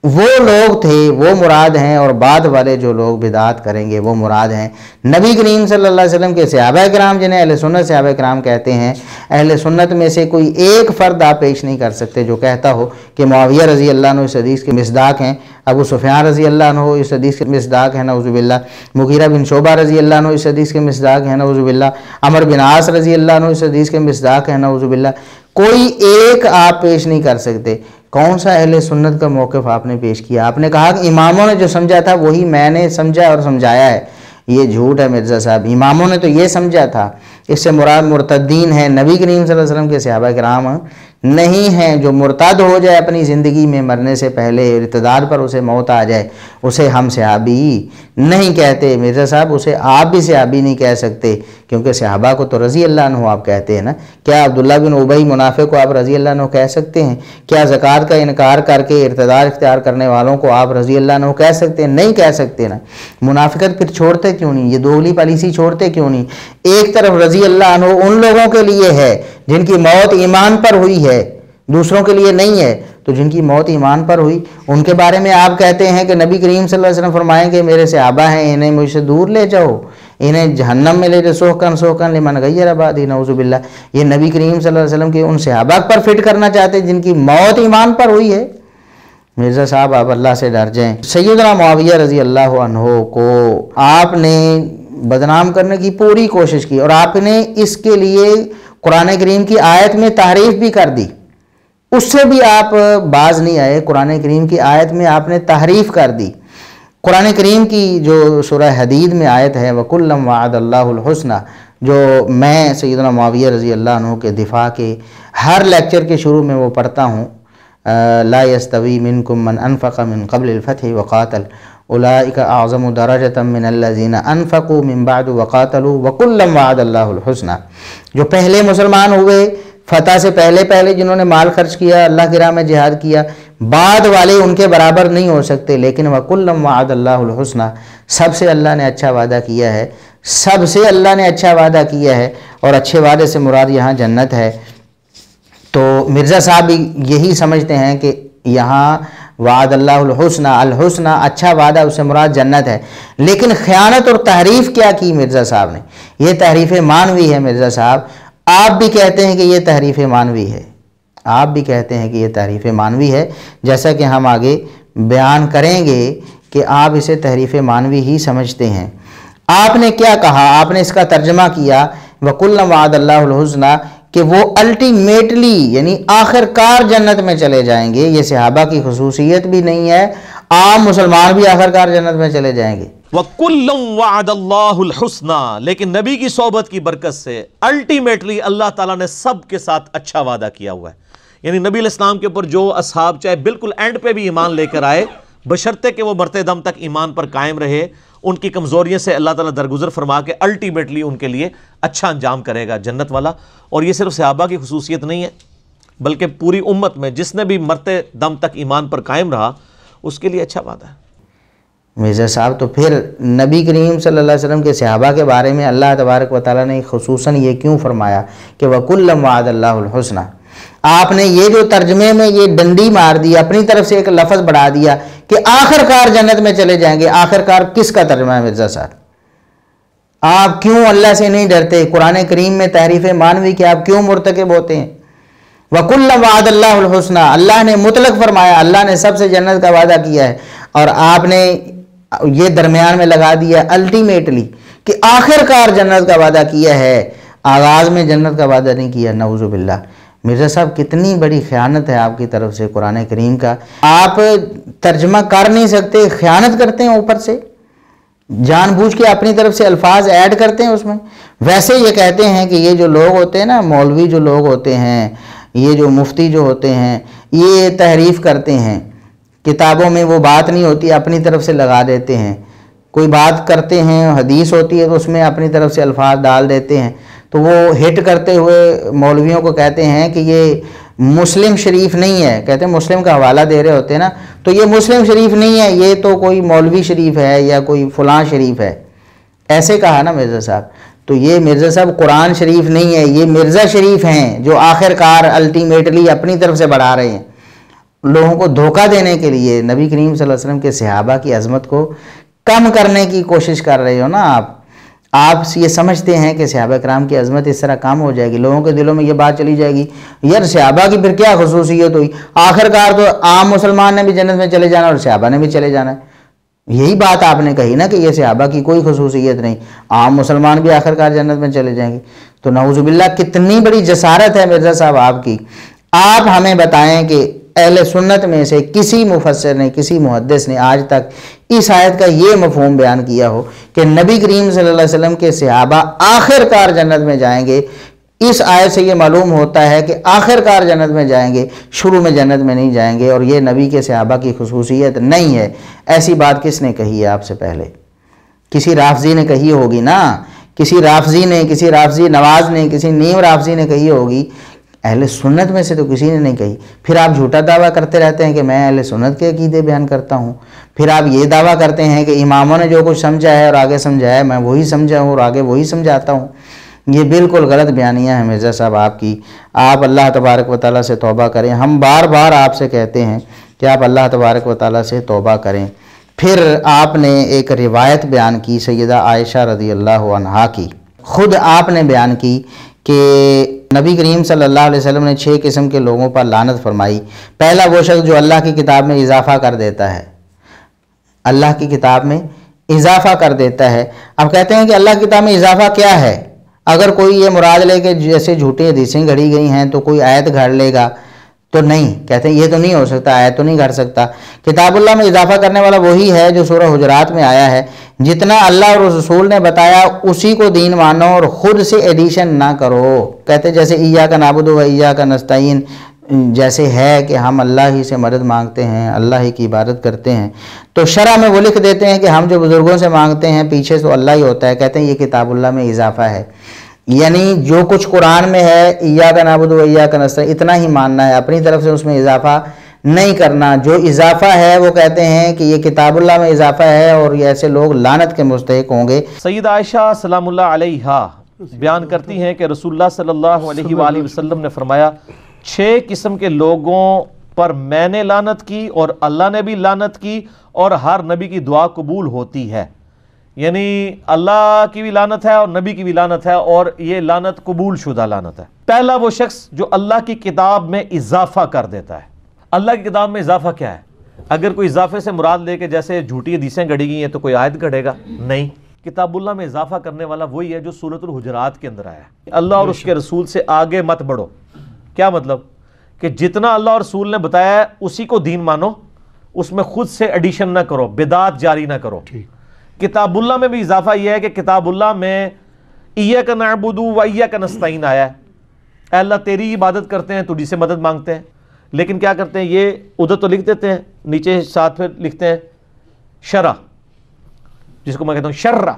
وہ لوگ تھے، وہ مراد ہیں، اور بعد والے جو لوگ بدعات کریں گے وہ مراد ہیں۔ نبی کریم صلی اللہ علیہ وسلم کے صحابہ کرام جنہیں اہل سنت صحابہ کرام کہتے ہیں، اہل سنت میں سے کوئی ایک فرد آپ پیش نہیں کر سکتے جو کہتا ہو کہ معاویہ رضی اللہ عنہ اس حدیث کے مصداق ہیں، ابو سفیان رضی اللہ عنہ اس حدیث کے مصداق ہیں نعوذ باللہ، مغیرہ بن شعبہ رضی اللہ عنہ اس حدیث کے مصداق ہیں نعوذ باللہ، عمرو بن عاص رضی اللہ عنہ اس حدیث کے مصداق ہیں نعوذ باللہ۔ کوئی ایک آپ پیش نہیں کر سکتے۔ کون سا اہل سنت کا موقف آپ نے پیش کیا؟ آپ نے کہا کہ اماموں نے جو سمجھا تھا وہی میں نے سمجھا اور سمجھایا ہے۔ یہ جھوٹ ہے مرزا صاحب، اماموں نے تو یہ سمجھا تھا، اس سے مراد مرتدین ہیں، نبی کریم صلی اللہ علیہ وسلم کے صحابہ کرام نہیں ہیں۔ جو مرتد ہو جائے اپنی زندگی میں مرنے سے پہلے، ارتداد پر اسے موت آ جائے، اسے ہم صحابی نہیں کہتے مرزا صاحب، اسے آپ بھی صحابی نہیں کہہ سکتے، کیونکہ صحابہ کو تو رضی اللہ عنہ آپ کہتے ہیں نا۔ کیا عبداللہ بن ابی منافق کو آپ رضی اللہ عنہ کہہ سکتے ہیں؟ کیا زکوٰۃ کا انکار کر کے ارتداد اختیار کرنے والوں کو آپ رضی اللہ عنہ کہہ سکتے ہیں؟ نہیں کہہ سکتے نا۔ منافقت پھر چھوڑتے کیوں نہیں؟ یہ دوغلی پالیسی چھوڑتے کیوں نہیں؟ ایک طرف رضی اللہ عنہ ان لوگوں کے لیے ہے جن کی موت ایمان پر ہوئی ہے، دوسروں کے لیے نہیں ہے، تو جن کی موت ایمان پر ہوئی ان کے بارے میں آپ کہتے ہیں کہ نبی کریم صلی اللہ علیہ وسلم فرمائیں کہ میرے صحابہ ہیں، انہیں مجھ سے دور لے جاؤ، انہیں جہنم میں لے جاؤ، سوکن لمن غیر بعدی، نعوذ باللہ۔ یہ نبی کریم صلی اللہ علیہ وسلم کے ان صحابہ پر فٹ کرنا چاہتے جن کی موت ایمان پر ہوئی ہے۔ مرزا صاحب آپ اللہ سے ڈر جائیں۔ سیدنا معاویہ رضی اللہ عنہ کو آپ نے بدنام کرنے کی پوری کوشش کی، اور آپ نے اس کے لیے قرآن کریم کی آیت میں تحریف بھی کر دی، اس سے بھی آپ باز نہیں آئے۔ قرآن کریم کی آیت میں آپ نے تحریف کر دی۔ قرآن کریم کی جو سورہ حدید میں آیت ہے وَكُلًّا وَعَدَ اللَّهُ الْحُسْنَى، جو میں سیدنا معاویہ رضی اللہ عنہ کے دفاع کے ہر لیکچر کے شروع میں وہ پڑھتا ہوں، لا يستوي منكم من انفق من قبل الفتح وقاتل اولئک اعظم درجة من الذين انفقوا من بعد وقاتلوا وكلا وعد الله الحسنى۔ جو پہلے مسلمان ہوئے فتح سے پہلے جنہوں نے مال خرچ کیا، اللہ کی راہ میں جہاد کیا، بعد والے ان کے برابر نہیں ہو سکتے، لیکن وَكُلًّا وَعَدَ اللَّهُ الْحُسْنَى، سب سے اللہ نے اچھا وعدہ کیا ہے، سب سے اللہ نے اچھا وعدہ کیا ہے، اور اچھے وعدے سے مراد یہاں جنت ہے۔ تو مرزا صاحب بھی یہی سمجھتے ہیں کہ یہاں وعد اللہ الحسنہ، الحسنہ اچھا وعدہ، اس سے مراد جنت ہے۔ لیکن خیانت اور تحریف کیا کی مرزا صاحب نے؟ یہ تحریف معنوی ہے مرزا صاحب۔ آپ بھی کہتے ہیں کہ یہ تحریف معنوی ہے، آپ بھی کہتے ہیں کہ یہ تحریف معنوی ہے، جیسا کہ ہم آگے بیان کریں گے کہ آپ اسے تحریف معنوی ہی سمجھتے ہیں۔ آپ نے کیا کہا؟ آپ نے اس کا ترجمہ کیا وَكُلًّا وَعَدَ اللَّهُ الْحُسْنَى، کہ وہ الٹیمیٹلی یعنی آخر کار جنت میں چلے جائیں گے۔ یہ صحابہ کی خصوصیت بھی نہیں ہے، عام مسلمان بھی آخر کار جنت میں چلے جائیں گے۔ وَكُلًّا وَعَدَ اللَّهُ الْحُسْنَى، لیکن نبی کی صحبت کی برکت سے الٹیمیٹلی اللہ تعالیٰ نے سب کے ساتھ اچھا وعدہ کیا ہوا ہے۔ یعنی نبی علیہ السلام کے اوپر جو اصحاب چاہے بالکل اینڈ پہ بھی ایمان لے کر آئے، بشرطے کہ وہ مرتے دم تک ایمان پر قائم رہے، ان کی کمزوریوں سے اللہ تعالیٰ درگزر فرما کے الٹیمیٹلی ان کے لیے اچھا انجام کرے گا، جنت والا۔ اور یہ صرف صحابہ کی خصوصیت نہیں ہے، بلکہ پوری امت میں جس نے بھی مرتے دم تک ایمان پر قائم رہا اس کے لیے اچھا وعدہ ہے۔ مرزا صاحب، تو پھر نبی کریم صلی اللہ علیہ وسلم کے صحابہ کے بارے میں اللہ تبارک و تعالیٰ نے خصوصاً یہ کیوں فرمایا کہ وَكُلًّا وَعَدَ اللَّهُ الْحُسْنَى؟ آپ نے یہ جو ترجمے میں یہ ڈنڈی مار دی، اپنی طرف سے ایک لفظ بڑھا دیا کہ آخر کار جنت میں چلے جائیں گے۔ آخر کار کس کا ترجمہ ہے مرزا صاحب؟ آپ کیوں اللہ سے نہیں ڈرتے؟ قرآن کریم میں تحریف معنوی کے آپ کیوں مرتکب ہوتے ہیں؟ وَكُلًّا وَعَدَ اللَّهُ الْحُسْنَى، اللہ نے مطلق فرمایا، اللہ نے سب سے جنت کا وعدہ کیا ہے، اور آپ نے یہ درمیان میں لگا دیا الٹیمیٹلی کہ آخر کار جنت کا وعدہ کیا ہے، آغاز میں جنت کا وعدہ نہیں کیا۔ نعوذ باللہ۔ مرزا صاحب، کتنی بڑی خیانت ہے آپ کی طرف سے قرآن کریم کا۔ آپ ترجمہ کر نہیں سکتے، خیانت کرتے ہیں، اوپر سے جان بوجھ کے اپنی طرف سے الفاظ ایڈ کرتے ہیں اس میں۔ ویسے یہ کہتے ہیں کہ یہ جو لوگ ہوتے ہیں نا، مولوی جو لوگ ہوتے ہیں، یہ جو مفتی جو ہوتے ہیں، یہ تحریف کرتے ہیں، کتابوں میں وہ بات نہیں ہوتی، اپنی طرف سے لگا دیتے ہیں۔ کوئی بات کرتے ہیں، حدیث ہوتی ہے تو اس میں اپنی طرف سے الفاظ ڈال دیتے ہیں، تو وہ ہٹ کرتے ہوئے مولویوں کو کہتے ہیں کہ یہ مسلم شریف نہیں ہے، کہتے ہیں مسلم کا حوالہ دے رہے ہوتے ہیں نا، تو یہ مسلم شریف نہیں ہے، یہ تو کوئی مولوی شریف ہے یا کوئی فلاں شریف ہے، ایسے کہا نا مرزا صاحب۔ تو یہ مرزا صاحب قرآن شریف نہیں ہے، یہ مرزا شریف ہیں جو آخر کار الٹیمیٹلی اپنی طرف سے بڑھا رہے ہیں، لوگوں کو دھوکہ دینے کے لیے نبی کریم صلی اللہ علیہ وسلم کے صحابہ کی عظمت کو کم کرنے کی کوشش کر رہے ہو نا آپ یہ سمجھتے ہیں کہ صحابہ کرام کی عظمت اس طرح کم ہو جائے گی، لوگوں کے دلوں میں یہ بات چلی جائے گی یار صحابہ کی پھر کیا خصوصیت ہوئی، آخر کار تو عام مسلمان نے بھی جنت میں چلے جانا اور صحابہ نے بھی چلے جانا ہے۔ یہی بات آپ نے کہی نا کہ یہ صحابہ کی کوئی خصوصیت نہیں، عام مسلمان بھی آخر کار جنت میں چلے جائیں گے۔ تو نعوذ باللہ، کتنی بڑی جسارت ہے مرزا صاحب آپ کی۔ آپ ہمیں بتائیں کہ اہل سنت میں سے کسی مفسر نے، کسی محدث نے آج تک اس آیت کا یہ مفہوم بیان کیا ہو کہ نبی کریم صلی اللہ علیہ وسلم کے صحابہ آخر کار جنت میں جائیں گے۔ اس آیت سے یہ معلوم ہوتا ہے کہ آخر کار جنت میں جائیں گے، شروع میں جنت میں نہیں جائیں گے، اور یہ نبی کے صحابہ کی خصوصیت نہیں ہے۔ ایسی بات کس نے کہی ہے آپ سے پہلے؟ کسی رافضی نے کہی ہوگی نا، کسی رافضی نواز نے، کسی نیم رافضی نے کہی ہوگی، اہل سنت میں سے تو کسی نے نہیں کہی۔ پھر آپ جھوٹا دعویٰ کرتے رہتے ہیں کہ میں اہل سنت کے عقیدے بیان کرتا ہوں، پھر آپ یہ دعویٰ کرتے ہیں کہ اماموں نے جو کچھ سمجھا ہے اور آگے سمجھایا ہے میں وہی سمجھا ہوں اور آگے وہی سمجھاتا ہوں۔ یہ بالکل غلط بیانیہ ہے مرزا صاحب آپ کی۔ آپ اللہ تبارک و تعالیٰ سے توبہ کریں، ہم بار بار آپ سے کہتے ہیں کہ آپ اللہ تبارک و تعالیٰ سے توبہ کریں۔ پھر آپ نے ایک روایت بیان کی سیدہ عائشہ رضی اللہ عنہا کی، خود آپ نے بیان کی کہ نبی کریم صلی اللہ علیہ وسلم نے 6 قسم کے لوگوں پر لعنت فرمائی۔ پہلا وہ شخص جو اللہ کی کتاب میں اضافہ کر دیتا ہے، اللہ کی کتاب میں اضافہ کر دیتا ہے۔ اب کہتے ہیں کہ اللہ کی کتاب میں اضافہ کیا ہے؟ اگر کوئی یہ مراد لے کہ جیسے جھوٹی حدیثیں گھڑی گئی ہیں تو کوئی آیت گھڑ لے گا، تو نہیں، کہتے ہیں یہ تو نہیں ہو سکتا، آیت تو نہیں گھڑ سکتا۔ کتاب اللہ میں اضافہ کرنے والا وہی ہے جو سورہ حجرات میں آیا ہے، جتنا اللہ اور رسول نے بتایا اسی کو دین مانو اور خود سے ایڈیشن نہ کرو۔ کہتے ہیں جیسے ایاک نعبد و ایاک نستعین، جیسے ہے کہ ہم اللہ ہی سے مدد مانگتے ہیں، اللہ ہی کی عبادت کرتے ہیں، تو شرع میں وہ لکھ دیتے ہیں کہ ہم جو بزرگوں سے مانگتے ہیں پیچھے تو اللہ ہی ہوتا ہے۔ کہتے ہیں یہ کتاب اللہ میں اضافہ ہے، یعنی جو کچھ قرآن میں ہے ایاک نعبد و ایاک نستعین اتنا ہی ماننا ہے، اپنی طرف سے اس میں اضافہ نہیں کرنا. جو اضافہ ہے وہ کہتے ہیں کہ یہ کتاب اللہ میں اضافہ ہے اور یہ ایسے لوگ لعنت کے مستحق ہوں گے. سیدہ عائشہ سلام اللہ علیہا بیان کرتی ہیں کہ رسول اللہ صلی اللہ علیہ وآلہ وسلم نے فرمایا 6 قسم کے لوگوں پر میں نے لعنت کی اور اللہ نے بھی لعنت کی اور ہر نبی کی دعا قبول ہوتی ہے. یعنی اللہ کی بھی لعنت ہے اور نبی کی بھی لعنت ہے اور یہ لعنت قبول شدہ لعنت ہے. پہلا وہ شخص جو اللہ کی کتاب میں اضافہ کر دیتا ہے. اللہ کی کتاب میں اضافہ کیا ہے؟ اگر کوئی اضافے سے مراد لے کے جیسے جھوٹی حدیثیں گھڑی گئی ہیں تو کوئی آیت گھڑے گا؟ نہیں. کتاب اللہ میں اضافہ کرنے والا وہی ہے جو سورۃ الحجرات کے اندر آیا ہے. اللہ اور اس کے رسول سے آگے مت بڑھو. کیا مطلب؟ کہ جتنا اللہ اور رسول نے بتایا ہے اسی کو دین مانو, اس میں خود سے ایڈیشن نہ کرو, بدعات جاری نہ کرو. کتاب اللہ میں بھی اضافہ یہ ہے کہ کتاب اللہ میں ایاک نعبد و ایاک نستعین آیا ہے. اے اللہ تیری عبادت کرتے ہیں, تجھی سے مدد مانگتے ہیں. لیکن کیا کرتے ہیں, یہ ادھر تو لکھ دیتے ہیں, نیچے ساتھ پھر لکھتے ہیں شرع, جس کو میں کہتا ہوں شرع,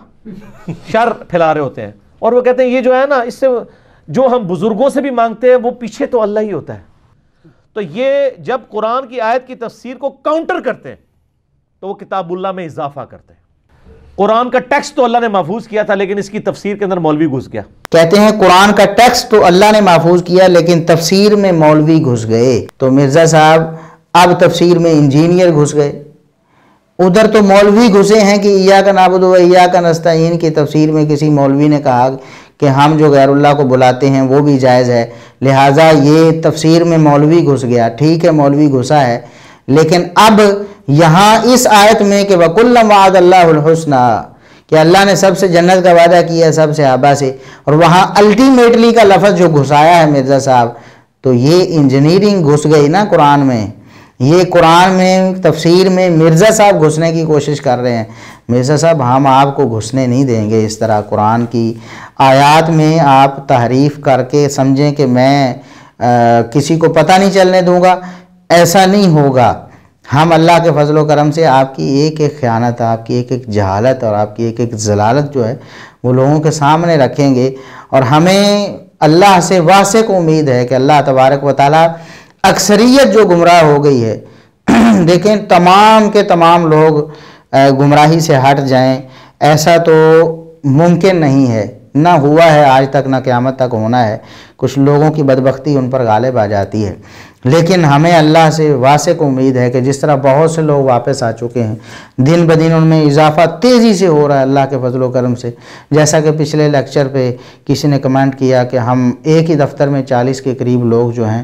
شر پھیلا رہے ہوتے ہیں. اور وہ کہتے ہیں یہ جو ہے نا, اس سے جو ہم بزرگوں سے بھی مانگتے ہیں وہ پیچھے تو اللہ ہی ہوتا ہے. تو یہ جب قرآن کی آیت کی تفسیر کو کاؤنٹر کرتے ہیں تو وہ کتاب اللہ میں اضافہ کرتے ہیں. قرآن کا ٹیکسٹ تو اللہ نے محفوظ کیا تھا لیکن اس کی تفسیر کے اندر مولوی گھس گیا. کہتے ہیں قرآن کا ٹیکسٹ تو اللہ نے محفوظ کیا لیکن تفسیر میں مولوی گھس گئے. تو مرزا صاحب اب تفسیر میں انجینئر گھس گئے. ادھر تو مولوی گھسے ہیں کہ ایاک نعبد و ایاک نستعین کی تفسیر میں کسی مولوی نے کہا کہ ہم جو غیر اللہ کو بلاتے ہیں وہ بھی جائز ہے, لہٰذا یہ تفسیر میں مولوی گھس گیا. ٹھیک ہے, مولوی گھسا ہے, لیکن اب یہاں اس آیت میں کہ وَكُلًّا وَعَدَ اللَّهُ الْحُسْنَى کہ اللہ نے سب سے جنت کا وعدہ کیا, سب صحابہ سے, اور وہاں الٹیمیٹلی کا لفظ جو گھسایا ہے مرزا صاحب, تو یہ انجینئرنگ گھس گئی نا قرآن میں. یہ قرآن میں تفسیر میں مرزا صاحب گھسنے کی کوشش کر رہے ہیں. مرزا صاحب ہم آپ کو گھسنے نہیں دیں گے اس طرح. قرآن کی آیات میں آپ تحریف کر کے سمجھیں کہ میں کسی کو پتہ نہیں چلنے دوں گا, ایسا نہیں ہوگا. ہم اللہ کے فضل و کرم سے آپ کی ایک ایک خیانت, آپ کی ایک ایک جہالت اور آپ کی ایک ایک ضلالت جو ہے وہ لوگوں کے سامنے رکھیں گے. اور ہمیں اللہ سے واسق امید ہے کہ اللہ تبارک و تعالیٰ اکثریت جو گمراہ ہو گئی ہے, دیکھیں تمام کے تمام لوگ گمراہی سے ہٹ جائیں ایسا تو ممکن نہیں ہے, نہ ہوا ہے آج تک, نہ قیامت تک ہونا ہے. کچھ لوگوں کی بدبختی ان پر غالب آ جاتی ہے, لیکن ہمیں اللہ سے واسق امید ہے کہ جس طرح بہت سے لوگ واپس آ چکے ہیں, دن بدن ان میں اضافہ تیزی سے ہو رہا ہے اللہ کے فضل و کرم سے. جیسا کہ پچھلے لیکچر پہ کسی نے کمنٹ کیا کہ ہم ایک ہی دفتر میں 40 کے قریب لوگ جو ہیں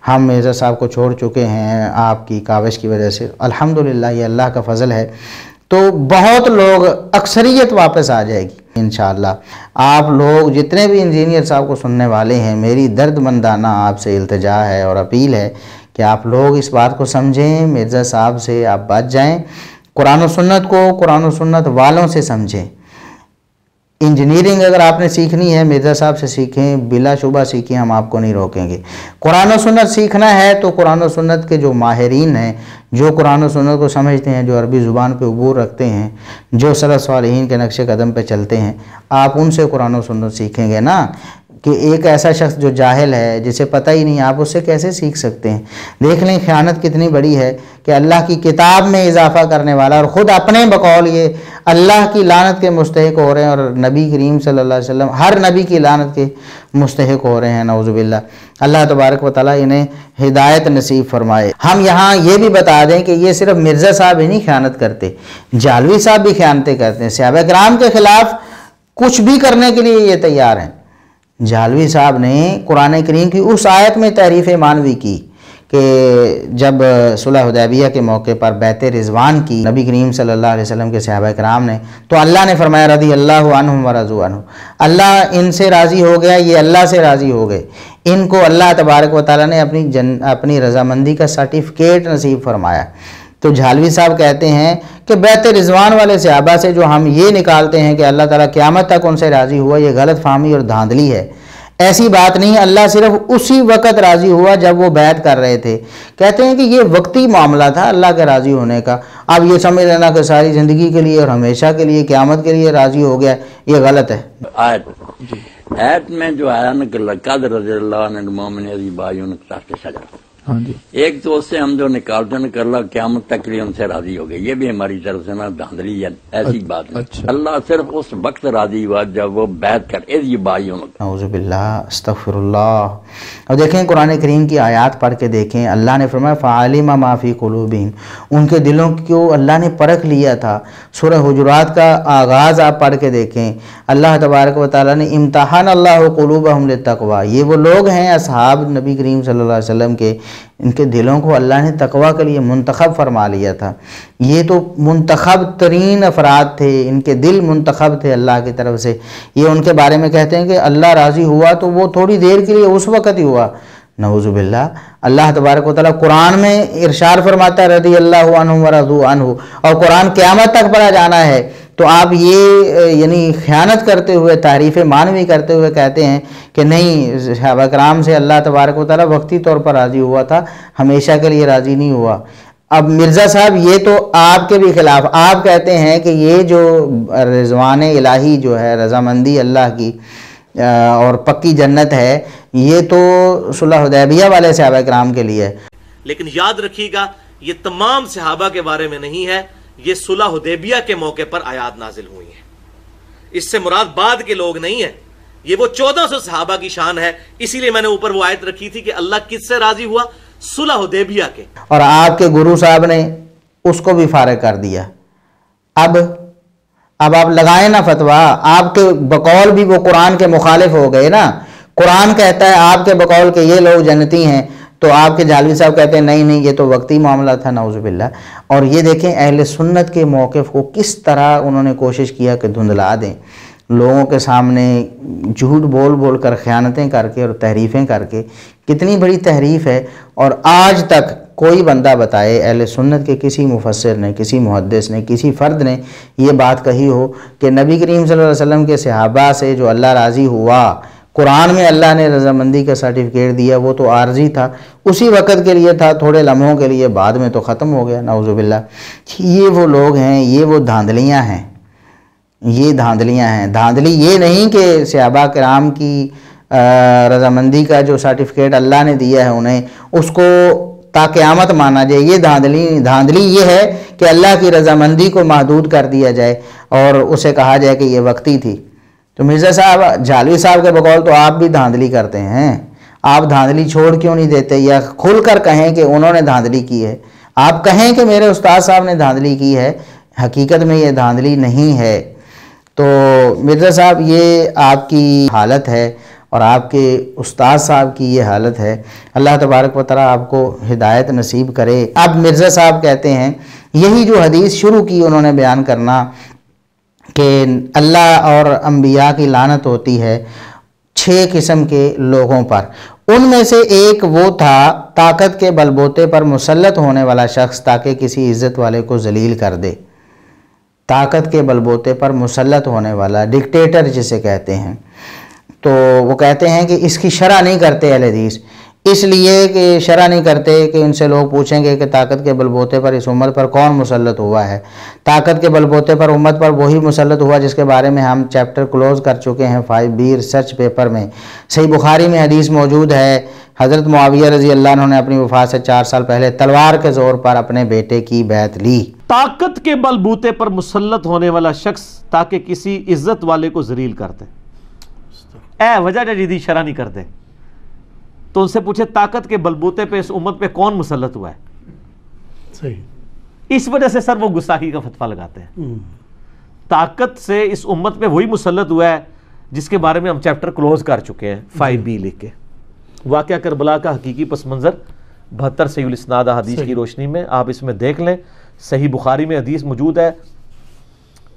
ہم مرزا صاحب کو چھوڑ چکے ہیں آپ کی کاوش کی وجہ سے. الحمدللہ یہ اللہ کا فضل ہے. تو بہت لوگ, اکثریت واپس آ جائے گی انشاءاللہ. آپ لوگ جتنے بھی انجینئر صاحب کو سننے والے ہیں, میری درد مندانہ آپ سے التجا ہے اور اپیل ہے کہ آپ لوگ اس بات کو سمجھیں, مرزا صاحب سے آپ بچ جائیں, قرآن و سنت کو قرآن و سنت والوں سے سمجھیں. انجینئرنگ اگر آپ نے سیکھنی ہے مرزا صاحب سے سیکھیں, بلا شبہ سیکھیں, ہم آپ کو نہیں روکیں گے. قرآن و سنت سیکھنا ہے تو قرآن و سنت کے جو ماہرین ہیں, جو قرآن و سنت کو سمجھتے ہیں, جو عربی زبان پہ عبور رکھتے ہیں, جو سلف صالحین کے نقش قدم پہ چلتے ہیں, آپ ان سے قرآن و سنت سیکھیں گے نا. کہ ایک ایسا شخص جو جاہل ہے, جسے پتہ ہی نہیں, آپ اس سے کیسے سیکھ سکتے ہیں؟ دیکھ لیں خیانت کتنی بڑی ہے کہ اللہ کی کتاب میں اضافہ کرنے والا اور خود اپنے بقول یہ اللہ کی لعنت کے مستحق ہو رہے ہیں, اور نبی کریم صلی اللہ علیہ وسلم ہر نبی کی لعنت کے مستحق ہو رہے ہیں, نعوذ باللہ. اللہ تبارک و تعالیٰ انہیں ہدایت نصیب فرمائے. ہم یہاں یہ بھی بتا دیں کہ یہ صرف مرزا صاحب ہی نہیں خیانت کرتے, جالوی صاحب بھی خیانتیں کرتے ہیں. صحابہ کرام کے خلاف کچھ بھی کرنے کے لیے یہ تیار ہیں. جالوی صاحب نے قرآن کریم کی اس آیت میں تحریف معنوی کی کہ جب صلح حدیبیہ کے موقع پر بیعت رضوان کی نبی کریم صلی اللہ علیہ وسلم کے صحابہ کرام نے, تو اللہ نے فرمایا رضی اللہ عنہم ورضوا عنہ, اللہ ان سے راضی ہو گیا, یہ اللہ سے راضی ہو گئے. ان کو اللہ تبارک و تعالیٰ نے اپنی رضامندی کا سرٹیفکیٹ نصیب فرمایا. تو جھالوی صاحب کہتے ہیں کہ بیعت رضوان والے صحابہ سے جو ہم یہ نکالتے ہیں کہ اللہ تعالیٰ قیامت تک ان سے راضی ہوا, یہ غلط فہمی اور دھاندلی ہے. ایسی بات نہیں, اللہ صرف اسی وقت راضی ہوا جب وہ بیعت کر رہے تھے. کہتے ہیں کہ یہ وقتی معاملہ تھا اللہ کے راضی ہونے کا. اب یہ سمجھ لینا کہ ساری زندگی کے لیے اور ہمیشہ کے لیے قیامت کے لیے راضی ہو گیا, یہ غلط ہے. آیت میں جو آیا نا کہ لقد رضی اللہ عنہ المؤمنین اذ یبایعونک تحت الشجرہ, ہاں جی ایک تو اس سے ہم جو نکالتے ہیں کہ اللہ قیامت تک کے لیے ان سے راضی ہو گئے، یہ بھی ہماری طرف سے نا دھاندلی ہے، ایسی بات نہیں۔ اچھا۔ اللہ صرف اس وقت راضی ہوا جب وہ بیعت کر یہ بائی ہوں۔ نعوذ باللہ، استغفر اللہ۔ اور دیکھیں قرآن کریم کی آیات پڑھ کے دیکھیں، اللہ نے فرمایا فَعَلِمَ مَا فِي قُلُوبِهِمْ، ان کے دلوں کو اللہ نے پرکھ لیا تھا۔ سورہ حجرات کا آغاز آپ پڑھ کے دیکھیں، اللہ تبارک و تعالیٰ نے امتحان اللہ قلوبہم للتقوی، یہ وہ لوگ ہیں اصحاب نبی کریم صلی اللہ علیہ وسلم کے، ان کے دلوں کو اللہ نے تقوی کے لیے منتخب فرما لیا تھا۔ یہ تو منتخب ترین افراد تھے، ان کے دل منتخب تھے اللہ کی طرف سے۔ یہ ان کے بارے میں کہتے ہیں کہ اللہ راضی ہوا تو وہ تھوڑی دیر کے لیے اس وقت ہی ہوا، نعوذ باللہ۔ اللہ تبارک و تعالیٰ قرآن میں ارشاد فرماتا ہے رضی اللہ عنہم ورضوا عنہ، اور قرآن قیامت تک پڑھا جانا ہے، تو آپ یہ یعنی خیانت کرتے ہوئے، تعریف معنوی کرتے ہوئے کہتے ہیں کہ نہیں، صحابہ کرام سے اللہ تبارک و تعالیٰ وقتی طور پر راضی ہوا تھا، ہمیشہ کے لیے راضی نہیں ہوا۔ اب مرزا صاحب یہ تو آپ کے بھی خلاف، آپ کہتے ہیں کہ یہ جو رضوان الہی جو ہے، رضامندی اللہ کی اور پکی جنت ہے، یہ تو صلح حدیبیہ والے صحابہ کرام کے لیے ہے۔ لیکن یاد رکھیے گا یہ تمام صحابہ کے بارے میں نہیں ہے، یہ صلح حدیبیہ کے موقع پر آیات نازل ہوئی ہیں، اس سے مراد بعد کے لوگ نہیں ہیں، یہ وہ 1400 صحابہ کی شان ہے۔ اسی لیے میں نے اوپر وہ آیت رکھی تھی کہ اللہ کس سے راضی ہوا؟ صلح حدیبیہ کے۔ اور آپ کے گرو صاحب نے اس کو بھی فارغ کر دیا۔ اب آپ لگائیں نا فتویٰ، آپ کے بقول بھی وہ قرآن کے مخالف ہو گئے نا۔ قرآن کہتا ہے آپ کے بقول کہ یہ لوگ جنتی ہیں، تو آپ کے جھالوی صاحب کہتے ہیں نہیں یہ تو وقتی معاملہ تھا، نعوذ باللہ۔ اور یہ دیکھیں اہل سنت کے موقف کو کس طرح انہوں نے کوشش کیا کہ دھندلا دیں، لوگوں کے سامنے جھوٹ بول بول کر، خیانتیں کر کے اور تحریفیں کر کے۔ کتنی بڑی تحریف ہے، اور آج تک کوئی بندہ بتائے اہل سنت کے کسی مفسر نے، کسی محدث نے، کسی فرد نے یہ بات کہی ہو کہ نبی کریم صلی اللہ علیہ وسلم کے صحابہ سے جو اللہ راضی ہوا، قرآن میں اللہ نے رضامندی کا سرٹیفکیٹ دیا، وہ تو عارضی تھا، اسی وقت کے لیے تھا، تھوڑے لمحوں کے لیے، بعد میں تو ختم ہو گیا، نعوذ باللہ۔ یہ وہ لوگ ہیں، یہ وہ دھاندلیاں ہیں، یہ دھاندلیاں ہیں۔ دھاندلی یہ نہیں کہ صحابہ کرام کی رضامندی کا جو سرٹیفکیٹ اللہ نے دیا ہے انہیں، اس کو تا قیامت مانا جائے، یہ دھاندلی یہ ہے کہ اللہ کی رضامندی کو محدود کر دیا جائے اور اسے کہا جائے کہ یہ وقتی تھی۔ تو مرزا صاحب، جھالوی صاحب کے بقول تو آپ بھی دھاندلی کرتے ہیں، آپ دھاندلی چھوڑ کیوں نہیں دیتے، یا کھل کر کہیں کہ انہوں نے دھاندلی کی ہے، آپ کہیں کہ میرے استاد صاحب نے دھاندلی کی ہے، حقیقت میں یہ دھاندلی نہیں ہے۔ تو مرزا صاحب یہ آپ کی حالت ہے اور آپ کے استاد صاحب کی یہ حالت ہے، اللہ تبارک و تعالیٰ آپ کو ہدایت نصیب کرے۔ اب مرزا صاحب کہتے ہیں یہی جو حدیث شروع کی انہوں نے بیان کرنا کہ اللہ اور انبیاء کی لعنت ہوتی ہے 6 قسم کے لوگوں پر، ان میں سے ایک وہ تھا طاقت کے بلبوتے پر مسلط ہونے والا شخص تاکہ کسی عزت والے کو ذلیل کر دے۔ طاقت کے بلبوتے پر مسلط ہونے والا، ڈکٹیٹر جسے کہتے ہیں، تو وہ کہتے ہیں کہ اس کی شرح نہیں کرتے اہل حدیث، اس لیے کہ شرح نہیں کرتے کہ ان سے لوگ پوچھیں گے کہ طاقت کے بلبوتے پر اس امت پر کون مسلط ہوا ہے۔ طاقت کے بلبوتے پر امت پر وہی مسلط ہوا جس کے بارے میں ہم چیپٹر کلوز کر چکے ہیں 5B ریسرچ پیپر میں۔ صحیح بخاری میں حدیث موجود ہے، حضرت معاویہ رضی اللہ عنہ نے اپنی وفات سے 4 سال پہلے تلوار کے زور پر اپنے بیٹے کی بیعت لی۔ طاقت کے بلبوتے پر مسلط ہونے والا شخص تاکہ کسی عزت والے کو ذلیل کر دے۔ اے وجہ جدید شرح نہیں کرتے، تو ان سے پوچھے طاقت کے بلبوتے پہ اس امت پہ کون مسلط ہوا ہے؟ صحیح، اس وجہ سے سر وہ گستاخی کا فتویٰ لگاتے ہیں۔ طاقت سے اس امت پہ وہی مسلط ہوا ہے جس کے بارے میں ہم چیپٹر کلوز کر چکے ہیں 5B لکھ کے۔ واقعہ کربلا کا حقیقی پس منظر 72 صحیح الاسناد حدیث کی روشنی میں آپ اس میں دیکھ لیں۔ صحیح بخاری میں حدیث موجود ہے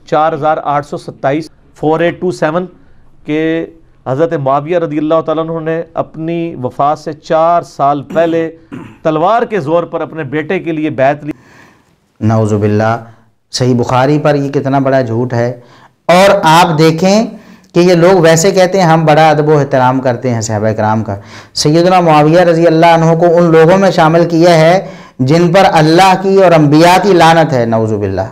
4827 4827 کہ حضرت معاویہ رضی اللہ تعالیٰ عنہ نے اپنی وفات سے 4 سال پہلے تلوار کے زور پر اپنے بیٹے کے لیے بیعت لی۔ نعوذ باللہ، صحیح بخاری پر یہ کتنا بڑا جھوٹ ہے۔ اور آپ دیکھیں کہ یہ لوگ ویسے کہتے ہیں ہم بڑا ادب و احترام کرتے ہیں صحابہ کرام کا، سیدنا معاویہ رضی اللہ عنہ کو ان لوگوں میں شامل کیا ہے جن پر اللہ کی اور انبیاء کی لعنت ہے، نعوذ باللہ۔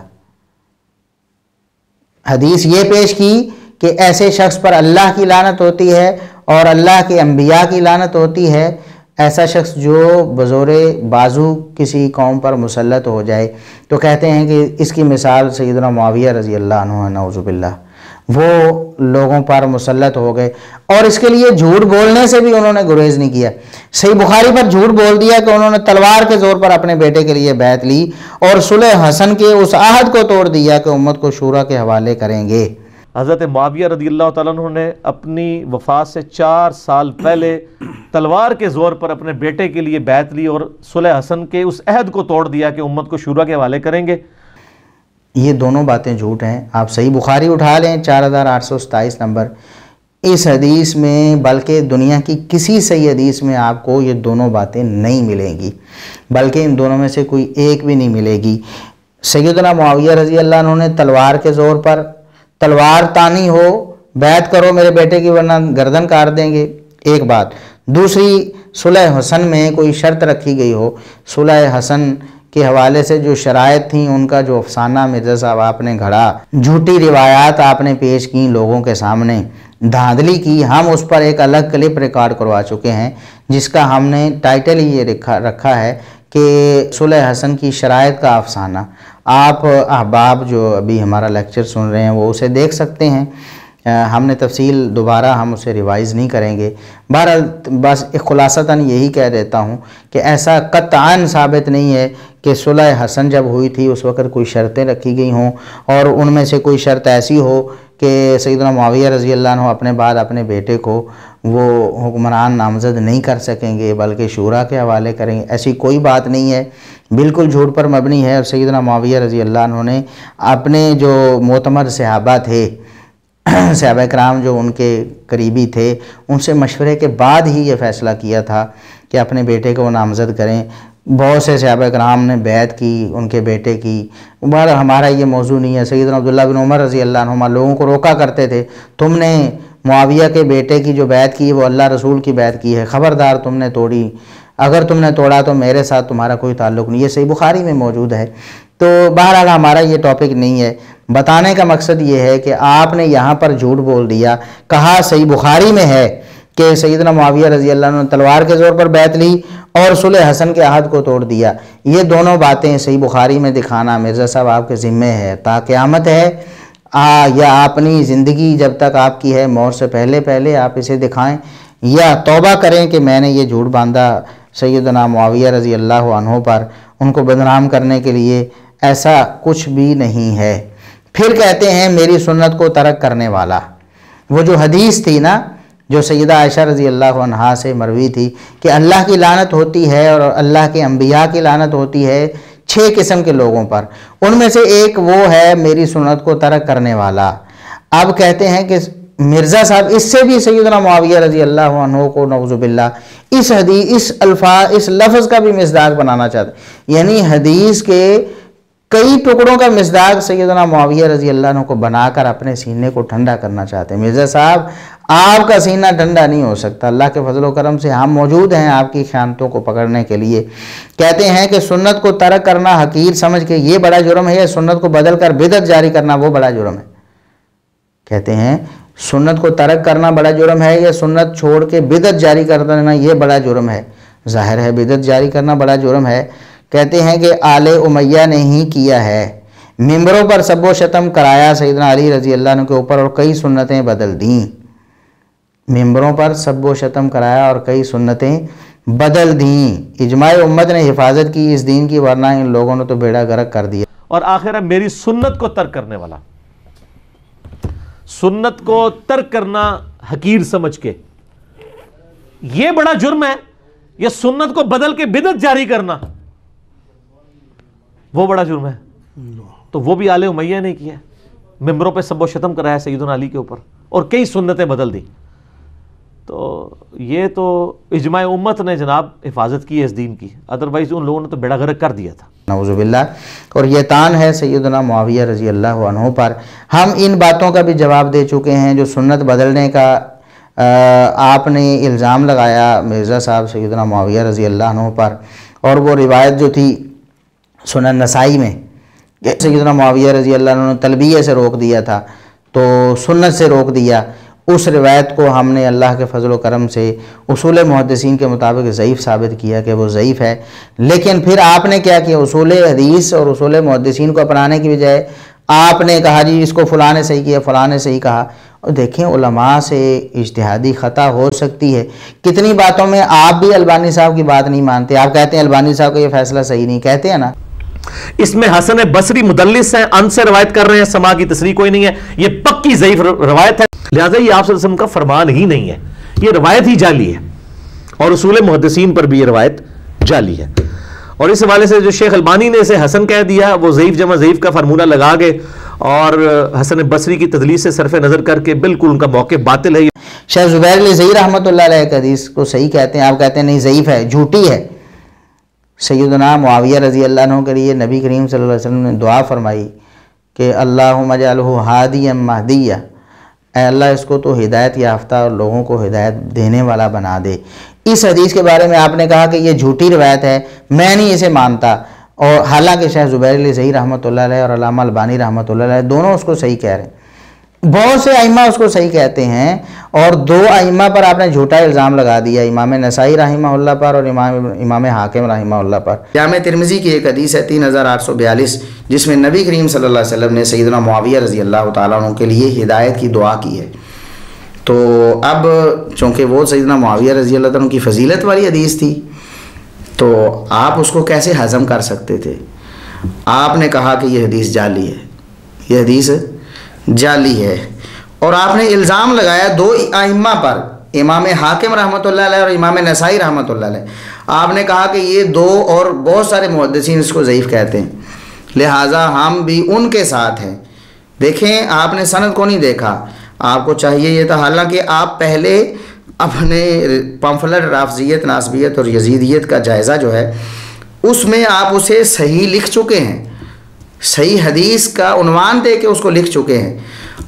حدیث یہ پیش کی کہ ایسے شخص پر اللہ کی لعنت ہوتی ہے اور اللہ کے انبیاء کی لعنت ہوتی ہے، ایسا شخص جو بزور بازو کسی قوم پر مسلط ہو جائے تو کہتے ہیں کہ اس کی مثال سیدنا معاویہ رضی اللہ عنہ، نعوذ باللہ، وہ لوگوں پر مسلط ہو گئے اور اس کے لیے جھوٹ بولنے سے بھی انہوں نے گریز نہیں کیا۔ صحیح بخاری پر جھوٹ بول دیا کہ انہوں نے تلوار کے زور پر اپنے بیٹے کے لیے بیعت لی اور صلح حسن کے اس عہد کو توڑ دیا کہ امت کو شورا کے حوالے کریں گے۔ حضرت معاویہ رضی اللہ تعالیٰ عنہ نے اپنی وفات سے 4 سال پہلے تلوار کے زور پر اپنے بیٹے کے لیے بیعت لی اور صلح حسن کے اس عہد کو توڑ دیا کہ امت کو شورا کے حوالے کریں گے۔ یہ دونوں باتیں جھوٹ ہیں۔ آپ صحیح بخاری اٹھا لیں 4827 نمبر، اس حدیث میں بلکہ دنیا کی کسی صحیح حدیث میں آپ کو یہ دونوں باتیں نہیں ملیں گی، بلکہ ان دونوں میں سے کوئی ایک بھی نہیں ملے گی۔ سیدنا معاویہ رضی اللہ عنہ نے تلوار کے زور پر تلوار تانی ہو بیعت کرو میرے بیٹے کی ورنہ گردن کاٹ دیں گے، ایک بات۔ دوسری، صلح حسن میں کوئی شرط رکھی گئی ہو، صلح حسن کے حوالے سے جو شرائط تھیں ان کا جو افسانہ مرزا صاحب آپ نے گھڑا، جھوٹی روایات آپ نے پیش کی لوگوں کے سامنے، دھاندلی کی، ہم اس پر ایک الگ کلپ ریکارڈ کروا چکے ہیں جس کا ہم نے ٹائٹل ہی یہ رکھا ہے کہ صلح حسن کی شرائط کا افسانہ۔ آپ احباب جو ابھی ہمارا لیکچر سن رہے ہیں وہ اسے دیکھ سکتے ہیں، ہم نے تفصیل دوبارہ ہم اسے ریوائز نہیں کریں گے۔ بہرحال بس خلاصتاً یہی کہہ دیتا ہوں کہ ایسا قطعاً ثابت نہیں ہے کہ صلح حسن جب ہوئی تھی اس وقت کوئی شرطیں رکھی گئی ہوں اور ان میں سے کوئی شرط ایسی ہو کہ سیدنا معاویہ رضی اللہ عنہ اپنے بعد اپنے بیٹے کو وہ حکمران نامزد نہیں کر سکیں گے بلکہ شورا کے حوالے کریں گے، ایسی کوئی بات نہیں ہے، بالکل جھوٹ پر مبنی ہے۔ اور سیدنا معاویہ رضی اللہ عنہ نے اپنے جو معتمد صحابہ تھے، صحابہ کرام جو ان کے قریبی تھے، ان سے مشورے کے بعد ہی یہ فیصلہ کیا تھا کہ اپنے بیٹے کو نامزد کریں۔ بہت سے صحابہ کرام نے بیعت کی ان کے بیٹے کی۔ بہرحال ہمارا یہ موضوع نہیں ہے۔ سیدنا عبداللہ بن عمر رضی اللہ عنہما لوگوں کو روکا کرتے تھے، تم نے معاویہ کے بیٹے کی جو بیعت کی وہ اللہ رسول کی بیعت کی ہے، خبردار تم نے توڑی، اگر تم نے توڑا تو میرے ساتھ تمہارا کوئی تعلق نہیں۔ یہ صحیح بخاری میں موجود ہے۔ تو بہرحال ہمارا یہ ٹاپک نہیں ہے، بتانے کا مقصد یہ ہے کہ آپ نے یہاں پر جھوٹ بول دیا، کہا صحیح بخاری میں ہے کہ سیدنا معاویہ رضی اللہ عنہ نے تلوار کے زور پر بیعت لی اور صلح حسن کے عہد کو توڑ دیا۔ یہ دونوں باتیں صحیح بخاری میں دکھانا مرزا صاحب آپ کے ذمے ہے، تا قیامت ہے یا اپنی زندگی جب تک آپ کی ہے موت سے پہلے آپ اسے دکھائیں یا توبہ کریں کہ میں نے یہ جھوٹ باندھا سیدنا معاویہ رضی اللہ عنہ پر، ان کو بدنام کرنے کے لیے۔ ایسا کچھ بھی نہیں ہے۔ پھر کہتے ہیں میری سنت کو ترک کرنے والا، وہ جو حدیث تھی نا جو سیدہ عائشہ رضی اللہ عنہا سے مروی تھی کہ اللہ کی لعنت ہوتی ہے اور اللہ کے انبیاء کی لعنت ہوتی ہے 6 قسم کے لوگوں پر، ان میں سے ایک وہ ہے میری سنت کو ترک کرنے والا۔ اب کہتے ہیں کہ مرزا صاحب اس سے بھی سیدنا معاویہ رضی اللہ عنہ کو نعوذ باللہ اس لفظ کا بھی مصداق بنانا چاہتے ہیں، یعنی حدیث کے کئی ٹکڑوں کا مصداق سیدنا معاویہ رضی اللہ عنہ کو بنا کر اپنے سینے کو ٹھنڈا کرنا چاہتے ہیں۔ مرزا صاحب آپ کا سینہ ٹھنڈا نہیں ہو سکتا، اللہ کے فضل و کرم سے ہم موجود ہیں آپ کی خیانتوں کو پکڑنے کے لیے۔ کہتے ہیں کہ سنت کو ترک کرنا حقیر سمجھ کے یہ بڑا جرم ہے، یا سنت کو بدل کر بدعت جاری کرنا وہ بڑا جرم ہے؟ کہتے ہیں سنت کو ترک کرنا بڑا جرم ہے یا سنت چھوڑ کے بدعت جاری کر دینا یہ بڑا جرم ہے؟ ظاہر ہے بدعت جاری کرنا بڑا جرم ہے۔ کہتے ہیں کہ آل امیہ نے ہی کیا ہے، ممبروں پر سب و شتم کرایا سیدنا علی رضی اللہ عنہ کے اوپر اور کئی سنتیں بدل دیں، ممبروں پر سب و شتم کرایا اور کئی سنتیں بدل دیں، اجماع امت نے حفاظت کی اس دین کی، ورنہ ان لوگوں نے تو بیڑا غرق کر دیا۔ اور آخر ہے میری سنت کو ترک کرنے والا، سنت کو ترک کرنا حقیر سمجھ کے یہ بڑا جرم ہے، یہ سنت کو بدل کے بدعت جاری کرنا وہ بڑا جرم ہے۔ تو وہ بھی آل امیہ نے کیا، ممبروں پہ سب و شتم کرایا سیدنا علی کے اوپر اور کئی سنتیں بدل دی۔ تو یہ تو اجماع امت نے جناب حفاظت کی ہے اس دین کی، ادروائز ان لوگوں نے تو بیڑا غرق کر دیا تھا۔ نعوذ باللہ۔ اور یہ تان ہے سیدنا معاویہ رضی اللہ عنہ پر۔ ہم ان باتوں کا بھی جواب دے چکے ہیں، جو سنت بدلنے کا آپ نے الزام لگایا مرزا صاحب سیدنا معاویہ رضی اللہ عنہ پر، اور وہ روایت جو تھی سنن نسائی میں کہ سیدنا معاویہ رضی اللہ عنہ نے تلبیہ سے روک دیا تھا، تو سنت سے روک دیا، اس روایت کو ہم نے اللہ کے فضل و کرم سے اصول محدثین کے مطابق ضعیف ثابت کیا کہ وہ ضعیف ہے، لیکن پھر آپ نے کیا کیا، اصول حدیث اور اصول محدثین کو اپنانے کی بجائے آپ نے کہا جی اس کو فلاں نے صحیح کیا، فلاں نے صحیح کہا۔ اور دیکھیں علماء سے اجتہادی خطا ہو سکتی ہے، کتنی باتوں میں آپ بھی البانی صاحب کی بات نہیں مانتے، آپ کہتے ہیں البانی صاحب کا یہ فیصلہ صحیح نہیں، کہتے ہیں نا۔ اس میں حسن بصری مدلس ہیں، ان سے روایت کر رہے ہیں، سما کی تصریح کوئی نہیں ہے، یہ پکی ضعیف روایت ہے، لہٰذا یہ آپ صلی اللہ علیہ وسلم کا فرمان ہی نہیں ہے، یہ روایت ہی جعلی ہے، اور اصول محدثین پر بھی یہ روایت جعلی ہے۔ اور اس حوالے سے جو شیخ البانی نے اسے حسن کہہ دیا، وہ ضعیف جمع ضعیف کا فارمولہ لگا کے اور حسن بصری کی تدلیس سے صرف نظر کر کے بالکل ان کا موقف باطل ہے۔ شیخ زبیر الزئی رحمۃ اللہ علیہ حدیث کو صحیح کہتے ہیں، آپ کہتے ہیں نہیں ضعیف ہے، جھوٹی ہے۔ سیدنا معاویہ رضی اللہ عنہ کے لیے نبی کریم صلی اللہ علیہ وسلم نے دعا فرمائی کہ اللہم اجعلہ ہادیا مہدیا، اے اللہ اس کو تو ہدایت یافتہ اور لوگوں کو ہدایت دینے والا بنا دے۔ اس حدیث کے بارے میں آپ نے کہا کہ یہ جھوٹی روایت ہے، میں نہیں اسے مانتا، اور حالانکہ شیخ زبیر الزئی رحمۃ اللہ علیہ اور علامہ البانی رحمۃ اللہ علیہ دونوں اس کو صحیح کہہ رہے ہیں، بہت سے ائمہ اس کو صحیح کہتے ہیں، اور دو ائمہ پر آپ نے جھوٹا الزام لگا دیا، امام نسائی رحمہ اللہ پر اور امام حاکم رحمہ اللہ پر۔ جامع ترمذی کی ایک حدیث ہے 3842 جس میں نبی کریم صلی اللہ علیہ وسلم نے سیدنا معاویہ رضی اللہ تعالیٰ عنہ کے لیے ہدایت کی دعا کی ہے۔ تو اب چونکہ وہ سیدنا معاویہ رضی اللہ عنہ کی فضیلت والی حدیث تھی تو آپ اس کو کیسے ہضم کر سکتے تھے؟ آپ نے کہا کہ یہ حدیث جعلی ہے، یہ حدیث جعلی ہے، اور آپ نے الزام لگایا دو ائمہ پر، امام حاکم رحمۃ اللہ علیہ اور امام نسائی رحمۃ اللہ علیہ۔ آپ نے کہا کہ یہ دو اور بہت سارے محدثین اس کو ضعیف کہتے ہیں، لہٰذا ہم بھی ان کے ساتھ ہیں۔ دیکھیں آپ نے سند کو نہیں دیکھا، آپ کو چاہیے یہ تھا، حالانکہ آپ پہلے اپنے پمفلٹ رافضیت ناسبیت اور یزیدیت کا جائزہ جو ہے اس میں آپ اسے صحیح لکھ چکے ہیں، صحیح حدیث کا عنوان دے کے اس کو لکھ چکے ہیں۔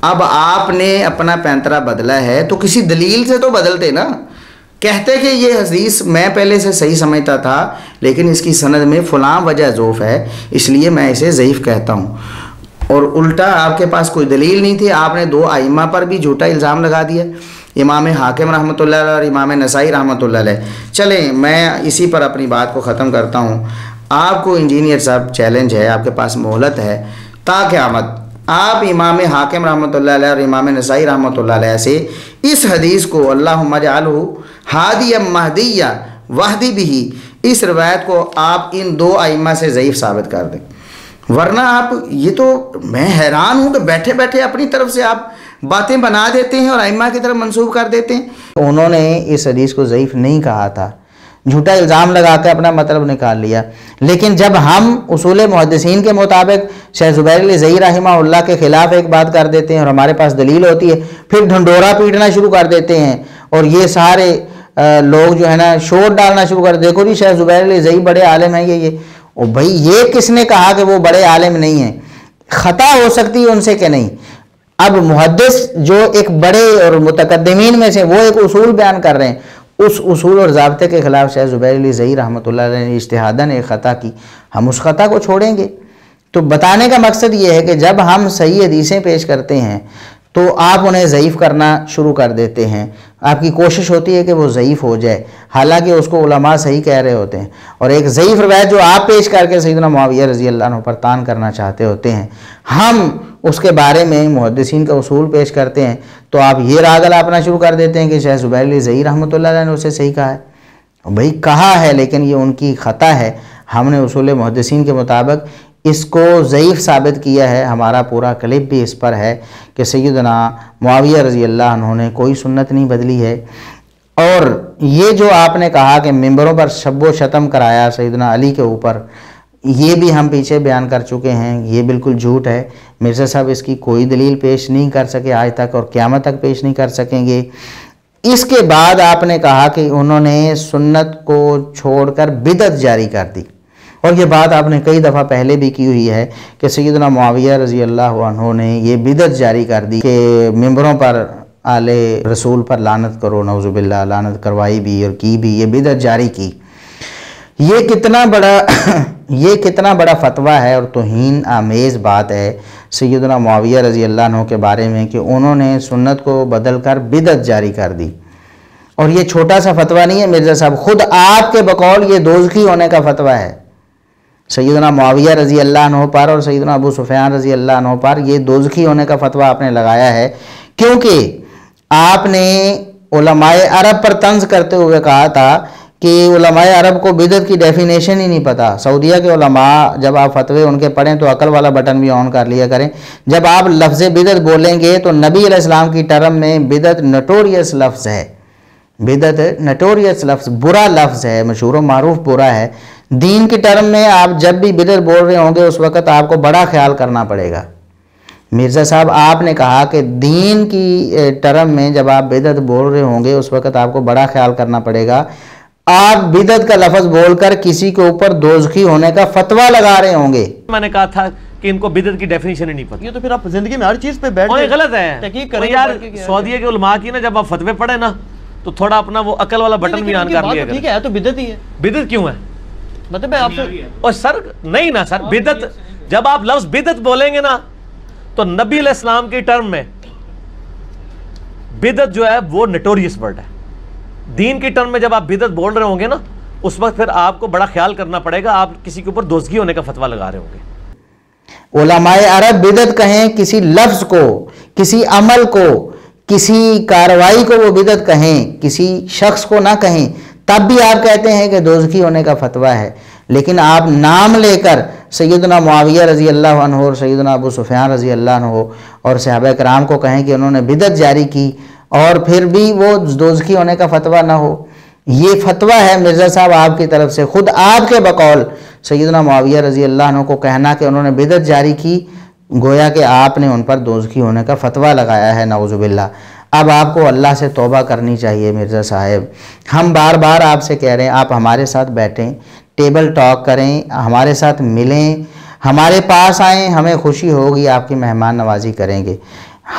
اب آپ نے اپنا پینترا بدلا ہے تو کسی دلیل سے تو بدلتے نا، کہتے کہ یہ حدیث میں پہلے سے صحیح سمجھتا تھا لیکن اس کی سند میں فلاں وجہ ضعف ہے اس لیے میں اسے ضعیف کہتا ہوں، اور الٹا آپ کے پاس کوئی دلیل نہیں تھی، آپ نے دو ائمہ پر بھی جھوٹا الزام لگا دیا، امام حاکم رحمۃ اللہ علیہ اور امام نسائی رحمۃ اللہ علیہ۔ چلیں میں اسی پر اپنی بات کو ختم کرتا ہوں۔ آپ کو انجینئر صاحب چیلنج ہے، آپ کے پاس مہلت ہے تا قیامت، آپ امام حاکم رحمۃ اللہ علیہ اور امام نسائی رحمۃ اللہ علیہ سے اس حدیث کو اللہم اجعلہ ہادیا مہدیا واہدی بہ، اس روایت کو آپ ان دو ائمہ سے ضعیف ثابت کر دیں، ورنہ آپ یہ تو میں حیران ہوں کہ بیٹھے بیٹھے اپنی طرف سے آپ باتیں بنا دیتے ہیں اور ائمہ کی طرف منسوب کر دیتے ہیں۔ انہوں نے اس حدیث کو ضعیف نہیں کہا تھا، جھوٹا الزام لگا کے اپنا مطلب نکال لیا، لیکن جب ہم اصول محدثین کے مطابق شیخ زبیر الزئی رحمہ اللہ کے خلاف ایک بات کر دیتے ہیں اور ہمارے پاس دلیل ہوتی ہے، پھر ڈھنڈورا پیٹنا شروع کر دیتے ہیں اور یہ سارے لوگ جو ہے نا شور ڈالنا شروع کر، دیکھو جی شیخ زبیر الزئی بڑے عالم ہیں، یہ اور بھائی یہ کس نے کہا کہ وہ بڑے عالم نہیں ہیں؟ خطا ہو سکتی ہے ان سے کہ نہیں۔ اب محدث جو ایک بڑے اور متقدمین میں سے وہ ایک اصول بیان کر رہے ہیں، اس اصول اور ضابطے کے خلاف شیخ زبیر الزئی رحمۃ اللہ علیہ نے اجتہاداً ایک خطا کی، ہم اس خطا کو چھوڑیں گے؟ تو بتانے کا مقصد یہ ہے کہ جب ہم صحیح حدیثیں پیش کرتے ہیں تو آپ انہیں ضعیف کرنا شروع کر دیتے ہیں، آپ کی کوشش ہوتی ہے کہ وہ ضعیف ہو جائے، حالانکہ اس کو علماء صحیح کہہ رہے ہوتے ہیں، اور ایک ضعیف روایت جو آپ پیش کر کے سیدنا معاویہ رضی اللہ عنہ پر تان کرنا چاہتے ہوتے ہیں، ہم اس کے بارے میں محدثین کا اصول پیش کرتے ہیں تو آپ یہ راگ الاپنا شروع کر دیتے ہیں کہ شیخ زبیر الزئی رحمۃ اللہ علیہ نے اسے صحیح کہا ہے۔ بھائی کہا ہے لیکن یہ ان کی خطا ہے، ہم نے اصول محدثین کے مطابق اس کو ضعیف ثابت کیا ہے، ہمارا پورا کلپ بھی اس پر ہے کہ سیدنا معاویہ رضی اللہ عنہ نے کوئی سنت نہیں بدلی ہے، اور یہ جو آپ نے کہا کہ ممبروں پر شب و شتم کرایا سیدنا علی کے اوپر، یہ بھی ہم پیچھے بیان کر چکے ہیں، یہ بالکل جھوٹ ہے، مرزا صاحب اس کی کوئی دلیل پیش نہیں کر سکے آج تک اور قیامت تک پیش نہیں کر سکیں گے۔ اس کے بعد آپ نے کہا کہ انہوں نے سنت کو چھوڑ کر بدعت جاری کر دی، اور یہ بات آپ نے کئی دفعہ پہلے بھی کی ہوئی ہے کہ سیدنا معاویہ رضی اللہ عنہ نے یہ بدعت جاری کر دی کہ ممبروں پر آل رسول پر لعنت کرو، نعوذ باللہ، لعنت کروائی بھی اور کی بھی، یہ بدعت جاری کی۔ یہ کتنا بڑا یہ کتنا بڑا فتویٰ ہے اور توہین آمیز بات ہے سیدنا معاویہ رضی اللہ عنہ کے بارے میں کہ انہوں نے سنت کو بدل کر بدعت جاری کر دی. اور یہ چھوٹا سا فتویٰ نہیں ہے مرزا صاحب، خود آپ کے بقول یہ دوزخی ہونے کا فتویٰ ہے. سیدنا معاویہ رضی اللہ عنہ پر اور سیدنا ابو سفیان رضی اللہ عنہ پر یہ دوزخی ہونے کا فتویٰ آپ نے لگایا ہے، کیونکہ آپ نے علماء عرب پر طنز کرتے ہوئے کہا تھا کہ علماء عرب کو بدعت کی ڈیفینیشن ہی نہیں پتہ. سعودیہ کے علماء جب آپ فتوے ان کے پڑھیں تو عقل والا بٹن بھی آن کر لیا کریں. جب آپ لفظ بدعت بولیں گے تو نبی علیہ السلام کی ٹرم میں بدعت نٹوریس لفظ ہے. بدعت نٹوریس لفظ، برا لفظ ہے، مشہور و معروف برا ہے. دین کی ٹرم میں آپ جب بھی بدعت بول رہے ہوں گے اس وقت آپ کو بڑا خیال کرنا پڑے گا. مرزا صاحب آپ نے کہا کہ دین کی ٹرم میں جب آپ بدعت بول رہے ہوں گے اس وقت آپ کو بڑا خیال کرنا پڑے گا. آپ بدعت کا لفظ بول کر کسی کے اوپر دوزخی ہونے کا فتویٰ لگا رہے ہوں گے. میں نے کہا تھا کہ ان کو بدعت کی ڈیفینیشن ہی نہیں پتہ. یہ تو پھر آپ زندگی میں ہر چیز پہ بیٹھ اور یہ غلط ہے. تحقیق کریں یار سعودیہ کے علماء کی نا جب آپ فتوے پڑھیں نا تو تھوڑا اپنا وہ عقل والا بٹن بھی آن کر لیا کریں. ٹھیک ہے تو بدعت ہی ہے. بدعت کیوں ہے؟ مطلب آپ سے اور سر نہیں نا سر، بدعت جب آپ لفظ بدعت بولیں گے نا تو نبی علیہ السلام کی ٹرم میں بدعت جو ہے وہ نٹوریس ورڈ ہے. دین کی ٹرم میں جب آپ بدعت بول رہے ہوں گے نا اس وقت پھر آپ کو بڑا خیال کرنا پڑے گا. آپ کسی کے اوپر دوزخی ہونے کا فتویٰ لگا رہے ہوں گے. علماء عرب بدعت کہیں کسی لفظ کو، کسی عمل کو، کسی کاروائی کو وہ بدعت کہیں، کسی شخص کو نہ کہیں، تب بھی آپ کہتے ہیں کہ دوزخی ہونے کا فتویٰ ہے. لیکن آپ نام لے کر سیدنا معاویہ رضی اللہ عنہ اور سیدنا ابو سفیان رضی اللہ عنہ اور صحابہ کرام کو کہیں کہ انہوں نے بدعت جاری کی اور پھر بھی وہ دوزخی ہونے کا فتویٰ نہ ہو، یہ فتویٰ ہے مرزا صاحب آپ کی طرف سے. خود آپ کے بقول سیدنا معاویہ رضی اللہ عنہ کو کہنا کہ انہوں نے بدعت جاری کی، گویا کہ آپ نے ان پر دوزخی ہونے کا فتویٰ لگایا ہے، نعوذ باللہ. اب آپ کو اللہ سے توبہ کرنی چاہیے مرزا صاحب. ہم بار بار آپ سے کہہ رہے ہیں آپ ہمارے ساتھ بیٹھیں، ٹیبل ٹاک کریں، ہمارے ساتھ ملیں، ہمارے پاس آئیں، ہمیں خوشی ہوگی، آپ کی مہمان نوازی کریں گے.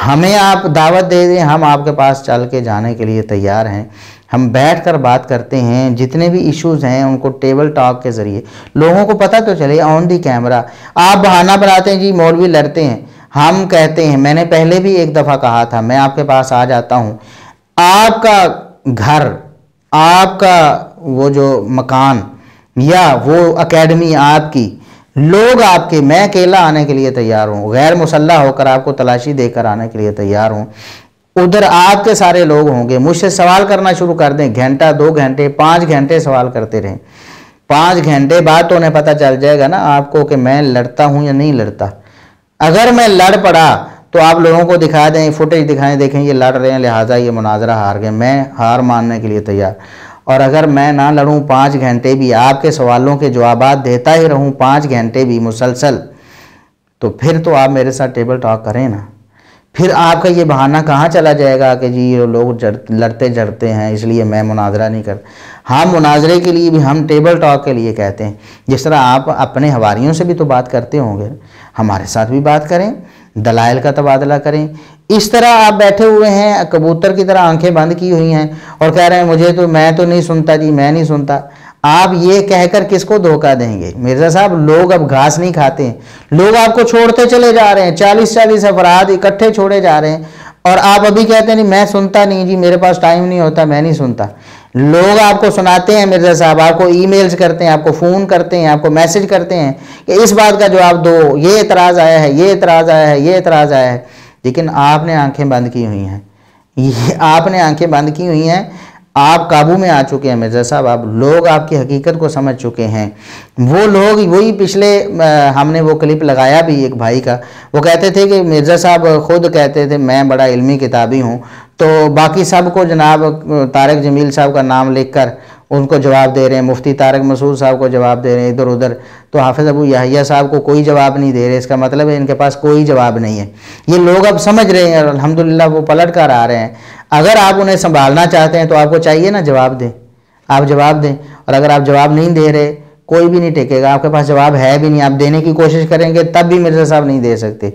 ہمیں آپ دعوت دے دیں، ہم آپ کے پاس چل کے جانے کے لیے تیار ہیں. ہم بیٹھ کر بات کرتے ہیں، جتنے بھی ایشوز ہیں ان کو ٹیبل ٹاک کے ذریعے لوگوں کو پتہ تو چلے آن دی کیمرہ. آپ بہانہ بناتے ہیں جی مولوی لڑتے ہیں، ہم کہتے ہیں، میں نے پہلے بھی ایک دفعہ کہا تھا میں آپ کے پاس آ جاتا ہوں، آپ کا گھر، آپ کا وہ جو مکان یا وہ اکیڈمی آپ کی، لوگ آپ کے، میں اکیلا آنے کے لیے تیار ہوں، غیر مسلح ہو کر آپ کو تلاشی دے کر آنے کے لیے تیار ہوں. ادھر آپ کے سارے لوگ ہوں گے، مجھ سے سوال کرنا شروع کر دیں، گھنٹہ 2 گھنٹے 5 گھنٹے سوال کرتے رہیں. 5 گھنٹے بعد تو انہیں پتہ چل جائے گا نا آپ کو کہ میں لڑتا ہوں یا نہیں لڑتا. اگر میں لڑ پڑا تو آپ لوگوں کو دکھا دیں، فوٹیج دکھائیں، دیکھیں یہ لڑ رہے ہیں لہٰذا یہ مناظرہ ہار گئے، میں ہار ماننے کے لیے تیار. اور اگر میں نہ لڑوں، 5 گھنٹے بھی آپ کے سوالوں کے جوابات دیتا ہی رہوں، 5 گھنٹے بھی مسلسل، تو پھر تو آپ میرے ساتھ ٹیبل ٹاک کریں نا. پھر آپ کا یہ بہانہ کہاں چلا جائے گا کہ جی یہ لوگ لڑتے جڑتے ہیں اس لیے میں مناظرہ نہیں کرتا. ہم مناظرے کے لیے بھی، ہم ٹیبل ٹاک کے لیے کہتے ہیں. جس طرح آپ اپنے حواریوں سے بھی تو بات کرتے ہوں گے، ہمارے ساتھ بھی بات کریں، دلائل کا تبادلہ کریں. اس طرح آپ بیٹھے ہوئے ہیں کبوتر کی طرح آنکھیں بند کی ہوئی ہیں اور کہہ رہے ہیں مجھے تو، میں تو نہیں سنتا جی، میں نہیں سنتا. آپ یہ کہہ کر کس کو دھوکہ دیں گے مرزا صاحب؟ لوگ اب گھاس نہیں کھاتے ہیں، لوگ آپ کو چھوڑتے چلے جا رہے ہیں، 40 افراد اکٹھے چھوڑے جا رہے ہیں اور آپ ابھی کہتے ہیں نہیں میں سنتا نہیں جی، میرے پاس ٹائم نہیں ہوتا، میں نہیں سنتا. لوگ آپ کو سناتے ہیں مرزا صاحب، آپ کو ای میلز کرتے ہیں، آپ کو فون کرتے ہیں، آپ کو میسج کرتے ہیں کہ اس بات کا جواب دو، یہ اعتراض آیا ہے، یہ اعتراض آیا ہے، یہ اعتراض آیا ہے. لیکن آپ نے آنکھیں بند کی ہوئی ہیں، آپ نے آنکھیں بند کی ہوئی ہیں. آپ قابو میں آ چکے ہیں مرزا صاحب. آپ لوگ آپ کی حقیقت کو سمجھ چکے ہیں. وہ لوگ وہی پچھلے ہم نے وہ کلپ لگایا بھی ایک بھائی کا، وہ کہتے تھے کہ مرزا صاحب خود کہتے تھے میں بڑا علمی کتابی ہوں، تو باقی سب کو جناب طارق جمیل صاحب کا نام لکھ کر ان کو جواب دے رہے ہیں، مفتی طارق مسعود صاحب کو جواب دے رہے ہیں ادھر ادھر، تو حافظ ابو یحییٰ صاحب کو کوئی جواب نہیں دے رہے. اس کا مطلب ہے ان کے پاس کوئی جواب نہیں ہے. یہ لوگ اب سمجھ رہے ہیں اور الحمدللہ وہ پلٹ کر آ رہے ہیں. اگر آپ انہیں سنبھالنا چاہتے ہیں تو آپ کو چاہیے نا جواب دیں، آپ جواب دیں. اور اگر آپ جواب نہیں دے رہے کوئی بھی نہیں ٹکے گا. آپ کے پاس جواب ہے بھی نہیں، آپ دینے کی کوشش کریں گے تب بھی مرزا صاحب نہیں دے سکتے.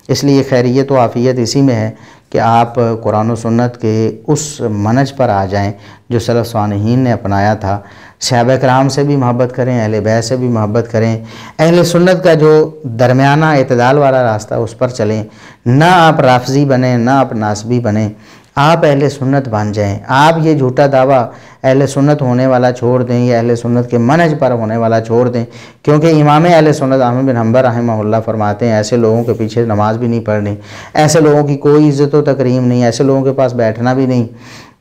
اس لیے خیریت و عافیت اسی میں ہے کہ آپ قرآن و سنت کے اس منہج پر آ جائیں جو سلف صالحین نے اپنایا تھا. صحابہ کرام سے بھی محبت کریں، اہل بیت سے بھی محبت کریں، اہل سنت کا جو درمیانہ اعتدال والا راستہ اس پر چلیں. نہ آپ رافضی بنیں، نہ آپ ناسبی بنیں، آپ اہل سنت بن جائیں. آپ یہ جھوٹا دعویٰ اہل سنت ہونے والا چھوڑ دیں یا اہل سنت کے منہج پر ہونے والا چھوڑ دیں، کیونکہ امام اہل سنت احمد بن حنبل رحمہ اللہ فرماتے ہیں ایسے لوگوں کے پیچھے نماز بھی نہیں پڑھنی، ایسے لوگوں کی کوئی عزت و تکریم نہیں، ایسے لوگوں کے پاس بیٹھنا بھی نہیں.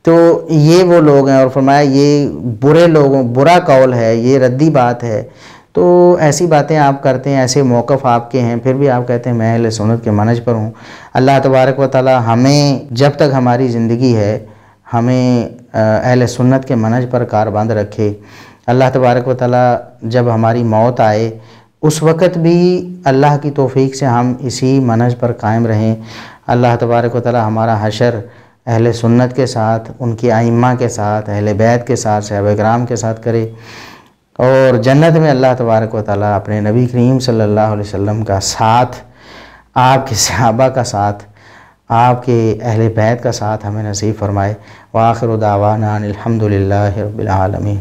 تو یہ وہ لوگ ہیں، اور فرمایا یہ برے لوگوں، برا قول ہے، یہ ردی بات ہے. تو ایسی باتیں آپ کرتے ہیں، ایسے موقف آپ کے ہیں، پھر بھی آپ کہتے ہیں میں اہل سنت کے منہج پر ہوں. اللہ تبارک و تعالی ہمیں جب تک ہماری زندگی ہے ہمیں اہل سنت کے منہج پر کاربند رکھے. اللہ تبارک و تعالی جب ہماری موت آئے اس وقت بھی اللہ کی توفیق سے ہم اسی منہج پر قائم رہیں. اللہ تبارک و تعالی ہمارا حشر اہل سنت کے ساتھ، ان کی ائمہ کے ساتھ، اہل بیت کے ساتھ، صحابہ کرام کے ساتھ کرے، اور جنت میں اللہ تبارک و تعالی اپنے نبی کریم صلی اللہ علیہ وسلم کا ساتھ، آپ کے صحابہ کا ساتھ، آپ کے اہل بیت کا ساتھ ہمیں نصیب فرمائے. وآخر دعوانا ان الحمد للہ رب العالمین.